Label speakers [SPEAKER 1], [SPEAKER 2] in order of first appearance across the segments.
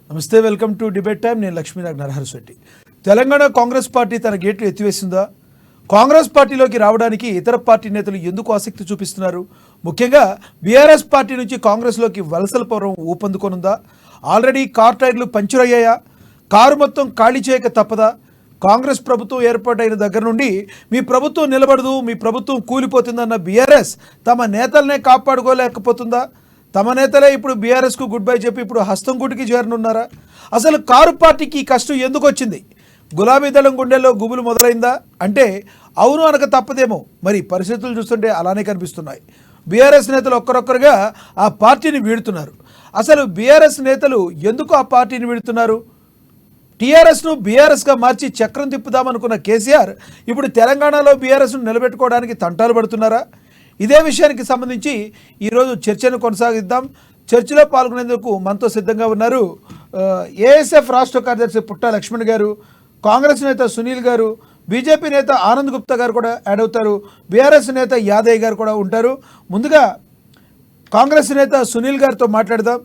[SPEAKER 1] నమస్తే, welcome to debate time. నేను Lakshminag Naraharisetti. Telangana Congress party తన గేట్లు ఎత్తివేసిందా? కాంగ్రెస్ పార్టీలోకి రావడానికి ఇతర పార్టీ నేతలు ఎందుకు ఆసక్తి చూపిస్తున్నారు? ముఖ్యంగా బీఆర్ఎస్ పార్టీ నుంచి కాంగ్రెస్లోకి వలసల పౌరం ఊపందుకొనుందా? ఆల్రెడీ కార్ టైర్లు పంచర్ అయ్యాయా? కారు మొత్తం ఖాళీ చేయక తప్పదా? కాంగ్రెస్ ప్రభుత్వం ఏర్పాటైన దగ్గర నుండి మీ ప్రభుత్వం నిలబడదు, మీ ప్రభుత్వం కూలిపోతుందన్న బీఆర్ఎస్ తమ నేతలనే కాపాడుకోలేకపోతుందా? తమ నేతలే ఇప్పుడు బీఆర్ఎస్కు గుడ్ బై చెప్పి ఇప్పుడు హస్తం గుడికి చేరనున్నారా? అసలు కారు పార్టీకి కష్టం ఎందుకు వచ్చింది? గులాబీ దళం గుండెల్లో గుబులు మొదలైందా అంటే అవును అనక తప్పదేమో. మరి పరిస్థితులు చూస్తుంటే అలానే కనిపిస్తున్నాయి. బీఆర్ఎస్ నేతలు ఒక్కరొక్కరుగా ఆ పార్టీని వీడుతున్నారు. అసలు బీఆర్ఎస్ నేతలు ఎందుకు ఆ పార్టీని వీడుతున్నారు? టీఆర్ఎస్ను బీఆర్ఎస్గా మార్చి చక్రం తిప్పుదామనుకున్న కేసీఆర్ ఇప్పుడు తెలంగాణలో బీఆర్ఎస్ను నిలబెట్టుకోవడానికి తంటాలు పడుతున్నారా? ఇదే విషయానికి సంబంధించి ఈరోజు చర్చను కొనసాగిద్దాం. చర్చలో పాల్గొనేందుకు మనతో సిద్ధంగా ఉన్నారు ఏఎస్ఎఫ్ రాష్ట్ర కార్యదర్శి పుట్ట లక్ష్మణ్ గారు, కాంగ్రెస్ నేత సునీల్ గారు, బీజేపీ నేత ఆనంద్ గుప్తా గారు కూడా యాడ్ అవుతారు, బీఆర్ఎస్ నేత యాదయ్య గారు కూడా ఉంటారు. ముందుగా కాంగ్రెస్ నేత సునీల్ గారితో మాట్లాడదాం.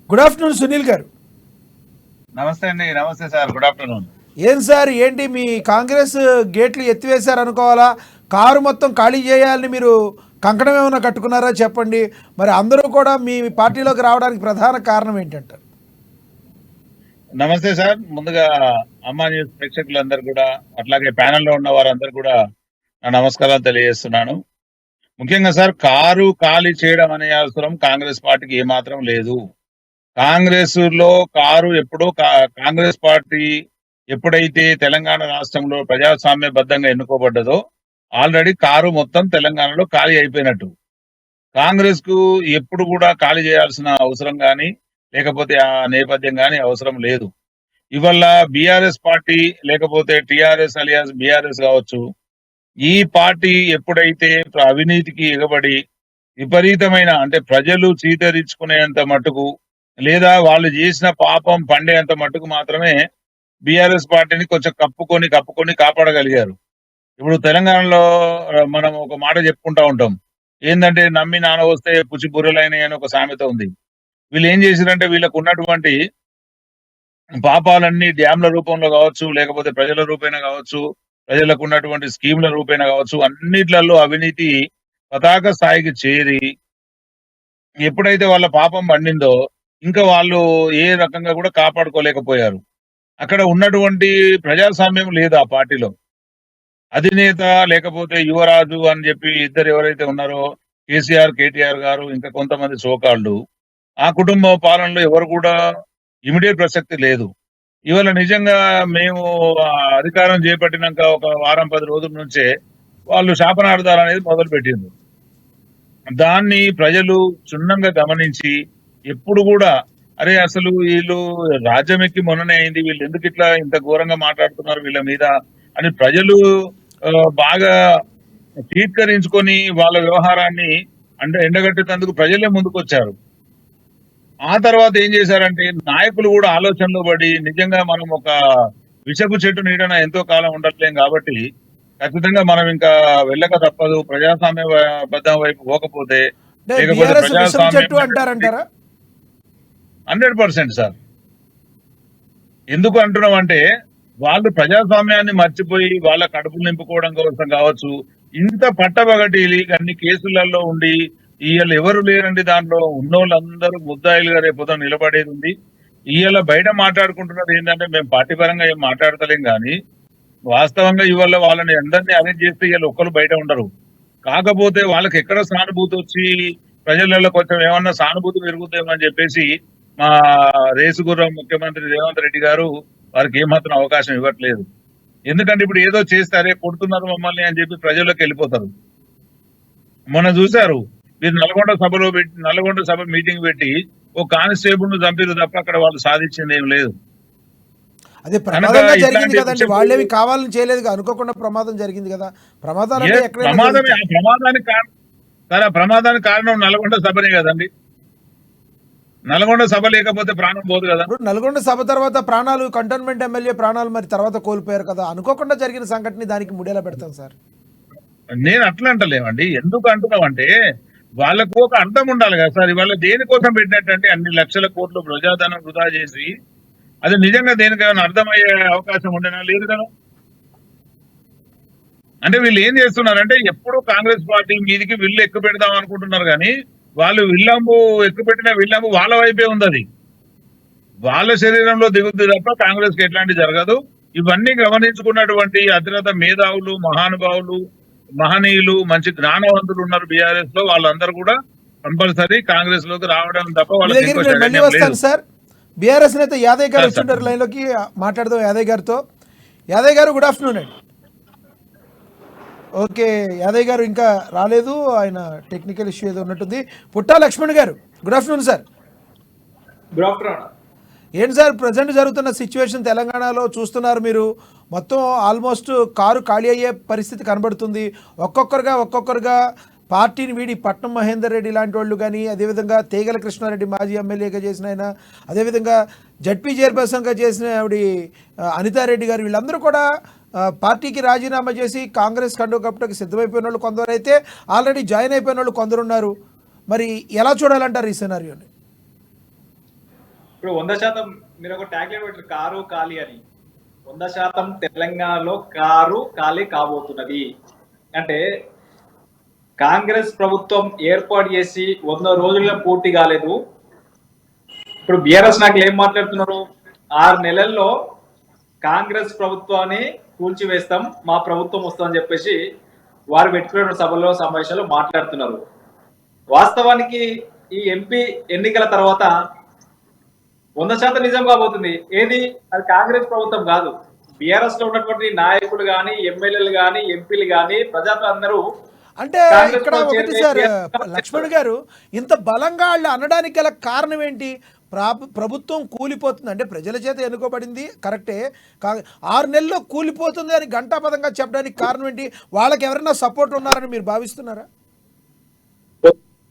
[SPEAKER 1] గుడ్ ఆఫ్టర్నూన్ సునీల్ గారు.
[SPEAKER 2] నమస్తే అండి. నమస్తే సార్, గుడ్ ఆఫ్టర్నూన్.
[SPEAKER 1] ఏం సార్, ఏంటి మీ కాంగ్రెస్ గేట్లు ఎత్తివేశారు అనుకోవాలా? కారు మొత్తం ఖాళీ చేయాలని మీరు కంకణం ఏమైనా కట్టుకున్నారా చెప్పండి. మరి అందరూ కూడా మీ పార్టీలోకి రావడానికి ప్రధాన కారణం ఏంటంటారు?
[SPEAKER 2] నమస్తే సార్. ముందుగా అమ్మా న్యూస్ ప్రేక్షకులందరూ కూడా, అట్లాగే ప్యానెల్లో ఉన్న వారందరూ కూడా నా నమస్కారాలు తెలియజేస్తున్నాను. ముఖ్యంగా సార్, కారు ఖాళీ చేయడం అనే అవసరం కాంగ్రెస్ పార్టీకి ఏమాత్రం లేదు. కాంగ్రెస్ లో కారు ఎప్పుడో కాంగ్రెస్ పార్టీ ఎప్పుడైతే తెలంగాణ రాష్ట్రంలో ప్రజాస్వామ్యబద్ధంగా ఎన్నుకోబడ్డదో ఆల్రెడీ కారు మొత్తం తెలంగాణలో ఖాళీ అయిపోయినట్టు. కాంగ్రెస్ కు ఎప్పుడు కూడా ఖాళీ చేయాల్సిన అవసరం కానీ లేకపోతే ఆ నేపథ్యం కానీ అవసరం లేదు. ఇవల్ల బీఆర్ఎస్ పార్టీ లేకపోతే టీఆర్ఎస్ అలియాస్ బీఆర్ఎస్ కావచ్చు, ఈ పార్టీ ఎప్పుడైతే అవినీతికి ఎగబడి విపరీతమైన అంటే ప్రజలు చీదరించుకునేంత మట్టుకు లేదా వాళ్ళు చేసిన పాపం పండేంత మట్టుకు మాత్రమే బీఆర్ఎస్ పార్టీని కొంచెం కప్పుకొని కాపాడగలిగారు. ఇప్పుడు తెలంగాణలో మనం ఒక మాట చెప్పుకుంటా ఉంటాం, ఏంటంటే నమ్మి నాన్న వస్తే పుచ్చి బుర్రలైనవి అని ఒక సామెత ఉంది. వీళ్ళు ఏం చేశారంటే వీళ్ళకు ఉన్నటువంటి పాపాలన్నీ డ్యాంల రూపంలో కావచ్చు, లేకపోతే ప్రజల రూపేణ కావచ్చు, ప్రజలకు ఉన్నటువంటి స్కీమ్ల రూపేణ కావచ్చు, అన్నిట్లలో అవినీతి పతాక స్థాయికి చేరి ఎప్పుడైతే వాళ్ళ పాపం పండిందో ఇంకా వాళ్ళు ఏ రకంగా కూడా కాపాడుకోలేకపోయారు. అక్కడ ఉన్నటువంటి ప్రజాస్వామ్యం లేదు ఆ పార్టీలో. అధినేత లేకపోతే యువరాజు అని చెప్పి ఇద్దరు ఎవరైతే ఉన్నారో కేసీఆర్, కేటీఆర్ గారు, ఇంకా కొంతమంది సోకాళ్ళు, ఆ కుటుంబ పాలనలో ఎవరు కూడా ఇమిడియట్ ప్రసక్తి లేదు. ఇవాళ నిజంగా మేము అధికారం చేపట్టినాక ఒక వారం 10 రోజుల నుంచే వాళ్ళు శాపనార్థాలు అనేది మొదలు పెట్టింది. దాన్ని ప్రజలు క్షుణ్ణంగా గమనించి ఎప్పుడు కూడా అరే అసలు వీళ్ళు రాజ్యం ఎక్కి మొన్ననే అయింది, వీళ్ళు ఎందుకు ఇట్లా ఇంత ఘోరంగా మాట్లాడుతున్నారు వీళ్ళ మీద అని ప్రజలు బాగా తీర్కరించుకొని వాళ్ళ వ్యవహారాన్ని అంటే ఎండగట్టేందుకు ప్రజలే ముందుకు వచ్చారు. ఆ తర్వాత ఏం చేశారంటే నాయకులు కూడా ఆలోచనలో పడి నిజంగా మనం ఒక విషపు చెట్టు నీడన ఎంతో కాలం ఉండట్లేం కాబట్టి ఖచ్చితంగా మనం ఇంకా వెళ్ళక తప్పదు, ప్రజాస్వామ్యబద్ధం వైపు పోకపోతే లేకపోతే ప్రజాస్వామ్యం 100% సార్. ఎందుకు అంటున్నాం అంటే వాళ్ళు ప్రజాస్వామ్యాన్ని మర్చిపోయి వాళ్ళ కడుపులు నింపుకోవడం కోసం కావచ్చు, ఇంత పట్టబగటి అన్ని కేసులలో ఉండి ఇవాళ ఎవరు లేరండి, దాంట్లో ఉన్నోళ్ళందరూ ముద్దాయిలుగా రేపు నిలబడేది ఉంది. ఇవాళ బయట మాట్లాడుకుంటున్నది ఏంటంటే మేము పార్టీ పరంగా ఏం మాట్లాడతలేం కానీ వాస్తవంగా ఇవాళ వాళ్ళని అందరినీ అరెస్ట్ చేస్తే ఇవాళ ఒక్కరు బయట ఉండరు. కాకపోతే వాళ్ళకి ఎక్కడ సానుభూతి వచ్చి ప్రజలలో కొంచెం ఏమన్నా సానుభూతి పెరుగుతుందేమో అని చెప్పేసి మా రేసుగుర్రం ముఖ్యమంత్రి రేవంత్ రెడ్డి గారు వారికి ఏమాత్రం అవకాశం ఇవ్వట్లేదు. ఎందుకంటే ఇప్పుడు ఏదో చేస్తే అరే కొడుతున్నారు మమ్మల్ని అని చెప్పి ప్రజల్లోకి వెళ్ళిపోతారు. మొన్న చూశారు, మీరు నల్గొండ సభ మీటింగ్ పెట్టి ఓ కానిస్టేబుల్ ను చంపారు తప్ప అక్కడ వాళ్ళు సాధించింది ఏం లేదు.
[SPEAKER 1] అదే ప్రమాదంగా జరిగింది కదండి, వాళ్ళేమి కావాలని చేయలేదు, అనుకోకుండా ప్రమాదం జరిగింది కదా.
[SPEAKER 2] ప్రమాదానికి కారణం నల్గొండ సభనే కదండి. నల్గొండ సభ లేకపోతే ప్రాణం పోదు కదా.
[SPEAKER 1] నల్గొండ సభ తర్వాత ప్రాణాలు, కంటోన్మెంట్ ఎమ్మెల్యే ప్రాణాలు మరి తర్వాత కోల్పోయారు కదా. అనుకోకుండా జరిగిన సంఘటన దానికి ముడేలా పెడతాం సార్.
[SPEAKER 2] నేను అట్లా అంటలేమండి. ఎందుకు అంటున్నామంటే వాళ్ళకు ఒక అర్థం ఉండాలి కదా సార్. ఇవాళ దేనికోసం పెట్టినట్టంటే అన్ని లక్షల కోట్లు ప్రజాధనం వృధా చేసి అది నిజంగా దేనికైనా అర్థమయ్యే అవకాశం ఉండేనా? లేదు కదా. అంటే వీళ్ళు ఏం చేస్తున్నారంటే ఎప్పుడు కాంగ్రెస్ పార్టీ మీదికి విల్లు ఎక్కువ పెడదాం అనుకుంటున్నారు కానీ వాళ్ళు విల్లంబు ఎక్కువ పెట్టిన విల్లంబు వాళ్ళ వైపే ఉంది. అది వాళ్ళ శరీరంలో దిగుద్ది తప్ప కాంగ్రెస్ కి ఎట్లాంటి జరగదు. ఇవన్నీ గమనించుకున్నటువంటి అతిరథ మేధావులు, మహానుభావులు, మహనీయులు, మంచి జ్ఞానవంతులు ఉన్నారు బీఆర్ఎస్ లో. వాళ్ళందరూ కూడా కంపల్సరీ కాంగ్రెస్ లోకి రావడం తప్ప
[SPEAKER 1] మీ
[SPEAKER 2] వాళ్ళకి
[SPEAKER 1] దగ్గరికి
[SPEAKER 2] ఇంకో
[SPEAKER 1] నేను మళ్ళీ
[SPEAKER 2] శరణ్యం
[SPEAKER 1] వస్తాను
[SPEAKER 2] లేదు.
[SPEAKER 1] సార్. బీఆర్ఎస్ నేత యాదయ్య గారు
[SPEAKER 2] సార్,
[SPEAKER 1] వచ్చింటారు లైన్లోకి, మాట్లాడదాం యాదయ్య గారితో. యాదయ్య గారు గుడ్ ఆఫ్టర్నూన్ అండి. ఓకే, యాదయ్య గారు ఇంకా రాలేదు, ఆయన టెక్నికల్ ఇష్యూ ఏదో ఉన్నట్టుంది. పుట్టా లక్ష్మణ్ గారు good afternoon sir.
[SPEAKER 3] Good afternoon.
[SPEAKER 1] ఏంటి సార్ ప్రజెంట్ జరుగుతున్న సిచ్యువేషన్ తెలంగాణలో చూస్తున్నారు మీరు? మొత్తం ఆల్మోస్ట్ కారు ఖాళీ అయ్యే పరిస్థితి కనబడుతుంది. ఒక్కొక్కరుగా పార్టీని వీడి పట్నం మహేందర్ రెడ్డి లాంటి వాళ్ళు కానీ, అదేవిధంగా తేగల కృష్ణారెడ్డి మాజీ ఎమ్మెల్యేగా చేసిన ఆయన, అదేవిధంగా జడ్పీ చైర్పర్సన్గా చేసిన ఆవిడ అనితారెడ్డి గారు, వీళ్ళందరూ కూడా పార్టీకి రాజీనామా చేసి కాంగ్రెస్ కండు కప్పటికి సిద్ధమైపోయిన వాళ్ళు కొందరు అయితే, ఆల్రెడీ జాయిన్ అయిపోయిన వాళ్ళు కొందరు ఉన్నారు. మరి ఎలా చూడాలంటారు ఈ సినారియోని?
[SPEAKER 3] ఇప్పుడు 100% మీరు ఒక ట్యాగ్ లైన్ పెట్టారు, కారు ఖాళీ అని. 100% తెలంగాణలో కారు ఖాళీ కాబోతున్నది. అంటే కాంగ్రెస్ ప్రభుత్వం ఏర్పాటు చేసి 100 రోజుల్లో పూర్తి కాలేదు. ఇప్పుడు బీఆర్ఎస్ నాయకులు ఏం మాట్లాడుతున్నారు? 6 నెలల్లో కాంగ్రెస్ ప్రభుత్వాన్ని కూల్చివేస్తాం, మా ప్రభుత్వం వస్తుందని చెప్పేసి వారు పెట్టుకున్న సభలో సమావేశాలు మాట్లాడుతున్నారు. వాస్తవానికి ఈ ఎంపీ ఎన్నికల తర్వాత 100% నిజం కాబోతుంది. ఏది? అది కాంగ్రెస్ ప్రభుత్వం కాదు. బీఆర్ఎస్ లో ఉన్నటువంటి నాయకులు గాని, ఎమ్మెల్యేలు గాని, ఎంపీలు గాని, ప్రజలందరూ
[SPEAKER 1] అంటే ఇక్కడ ఒకటి సార్ లక్ష్మణ్ గారు, ఇంత బలంగా వాళ్ళు అనడానికి గల కారణం ఏంటి? ప్రభుత్వం కూలిపోతుంది అంటే ప్రజల చేత ఎన్నుకోబడింది కరెక్టే, 6 నెలల్లో కూలిపోతుంది అని ఘంటాపదంగా చెప్పడానికి కారణం ఏంటి? వాళ్ళకి ఎవరైనా సపోర్ట్ ఉన్నారని మీరు భావిస్తున్నారా?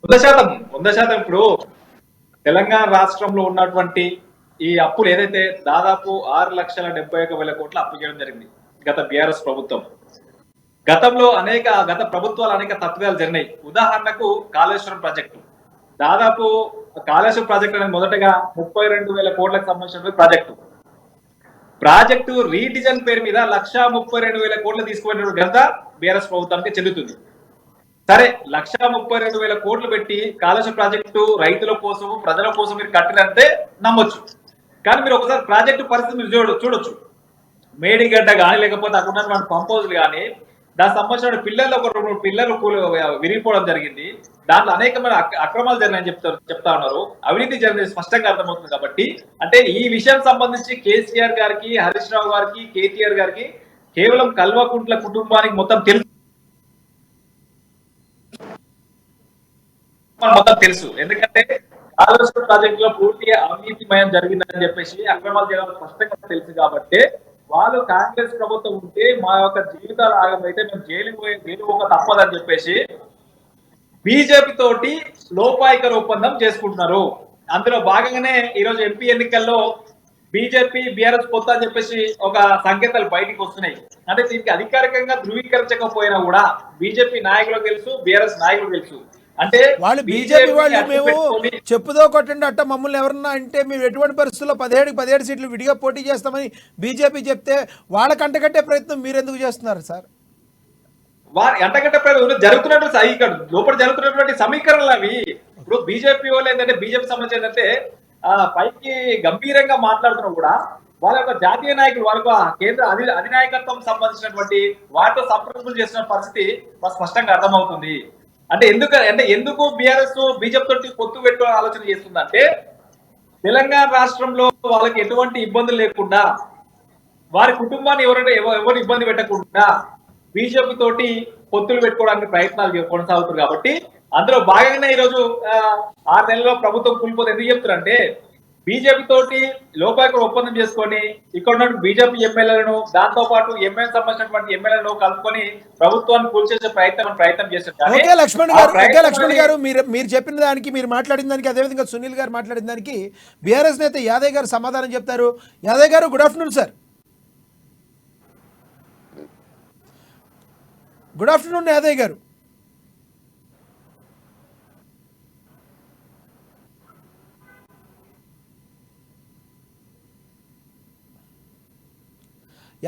[SPEAKER 3] 100% ఇప్పుడు తెలంగాణ రాష్ట్రంలో ఉన్నటువంటి ఈ అప్పులు ఏదైతే దాదాపు 6,71,000 కోట్ల అప్పు చేయడం జరిగింది గత బీఆర్ఎస్ ప్రభుత్వం. గతంలో గత ప్రభుత్వాలు అనేక తప్పిదాలు జరిగినాయి. ఉదాహరణకు కాళేశ్వరం ప్రాజెక్టు. దాదాపు కాళేశ్వరం ప్రాజెక్టు అనేది మొదటగా 32,000 కోట్లకు సంబంధించిన ప్రాజెక్టు రీడిజైన్ పేరు మీద 1,32,000 కోట్లు తీసుకుపోయిన ఘనత బీఆర్ఎస్ ప్రభుత్వానికి చెందుతుంది. సరే, 1,32,000 కోట్లు పెట్టి కాళేశ్వరం ప్రాజెక్టు రైతుల కోసం, ప్రజల కోసం మీరు కట్టినంతే నమ్మొచ్చు. కానీ మీరు ఒకసారి ప్రాజెక్టు పరిస్థితి మీరు చూడొచ్చు. మేడిగడ్డ కానీ, లేకపోతే అక్కడ ఉన్నటువంటి పంప్ హౌస్లు కానీ, దానికి సంబంధించిన పిల్లలు ఒక 2 పిల్లలు విరిగిపోవడం జరిగింది. దాంట్లో అనేకమైన అక్రమాలు జరిగినాయని చెప్తా ఉన్నారు. అవినీతి జరిగింది స్పష్టంగా అర్థమవుతుంది. కాబట్టి అంటే ఈ విషయం సంబంధించి కేసీఆర్ గారికి, హరీష్ రావు గారికి, కేటీఆర్ గారికి కేవలం కల్వకుంట్ల కుటుంబానికి మొత్తం తెలుసు. ఎందుకంటే కాళేశ్వరం ప్రాజెక్ట్ లో పూర్తిగా అవినీతిమయం జరిగిందని చెప్పేసి, అక్రమాలు జరగడం స్పష్టంగా తెలుసు. కాబట్టి వాళ్ళు కాంగ్రెస్ ప్రభుత్వం ఉంటే మా యొక్క జీవితాలు ఆగమైతే మేము జైలు పోక తప్పదని చెప్పేసి బీజేపీ తోటి లోపాయికర ఒప్పందం చేసుకుంటున్నారు. అందులో భాగంగానే ఈరోజు ఎంపీ ఎన్నికల్లో బీజేపీ బీఆర్ఎస్ పొత్తు అని చెప్పేసి ఒక సంకేతాలు బయటికి వస్తున్నాయి. అంటే దీనికి అధికారికంగా ధృవీకరించకపోయినా కూడా బీజేపీ నాయకులకు తెలుసు, బీఆర్ఎస్ నాయకులకు తెలుసు. అంటే
[SPEAKER 1] వాళ్ళు బీజేపీ వాళ్ళు మేము చెప్పుదో కొట్టండి అట్ట మమ్మల్ని ఎవరన్నా అంటే మేము ఎటువంటి పరిస్థితుల్లో 17 సీట్లు విడిగా పోటీ చేస్తామని బీజేపీ చెప్తే వాళ్ళకి అంటగట్టే ప్రయత్నం మీరు ఎందుకు చేస్తున్నారు సార్?
[SPEAKER 3] వారి అంటగట్టే ప్రయత్నం జరుగుతున్నటువంటి ఇక్కడ లోపల జరుగుతున్నటువంటి సమీకరణలు అవి. ఇప్పుడు బీజేపీ వాళ్ళు ఏంటంటే, బీజేపీ సంబంధించి ఏంటంటే పైకి గంభీరంగా మాట్లాడుతున్నా కూడా వాళ్ళ యొక్క జాతీయ నాయకులు, వాళ్ళ కేంద్ర అధినాయకత్వం సంబంధించినటువంటి వారితో సంప్రదింపులు చేసిన పరిస్థితి స్పష్టంగా అర్థమవుతుంది. అంటే ఎందుకు బీఆర్ఎస్ బీజేపీ తోటి పొత్తు పెట్టుకునే ఆలోచన చేస్తుందంటే, తెలంగాణ రాష్ట్రంలో వాళ్ళకి ఎటువంటి ఇబ్బందులు లేకుండా, వారి కుటుంబాన్ని ఎవరు ఇబ్బంది పెట్టకుండా బీజేపీ తోటి పొత్తులు పెట్టుకోవడానికి ప్రయత్నాలు కొనసాగుతారు. కాబట్టి అందులో భాగంగానే ఈరోజు 6 నెలల్లో ప్రభుత్వం కూలిపోతే ఎందుకు చెప్తారంటే, బీజేపీ తోటి లోపాయకుడు ఒప్పందం చేసుకొని ఇక్కడ ఉన్న బీజేపీ ఎమ్మెల్యేలను, దాంతో పాటు ఎంఎల్ సంబంధించినటువంటి ఎమ్మెల్యేలను కలుపుకొని ప్రభుత్వాన్ని కూల్చేసే ప్రయత్నం చేస్తారు.
[SPEAKER 1] ఓకే లక్ష్మణ్ గారు, మీరు చెప్పిన దానికి, మీరు మాట్లాడిన దానికి, అదేవిధంగా సునీల్ గారు మాట్లాడిన దానికి బీఆర్ఎస్ నేత యాదయ్య గారు సమాధానం చెప్తారు. యాదయ్య గారు good afternoon sir. Good afternoon Yadaiah గారు.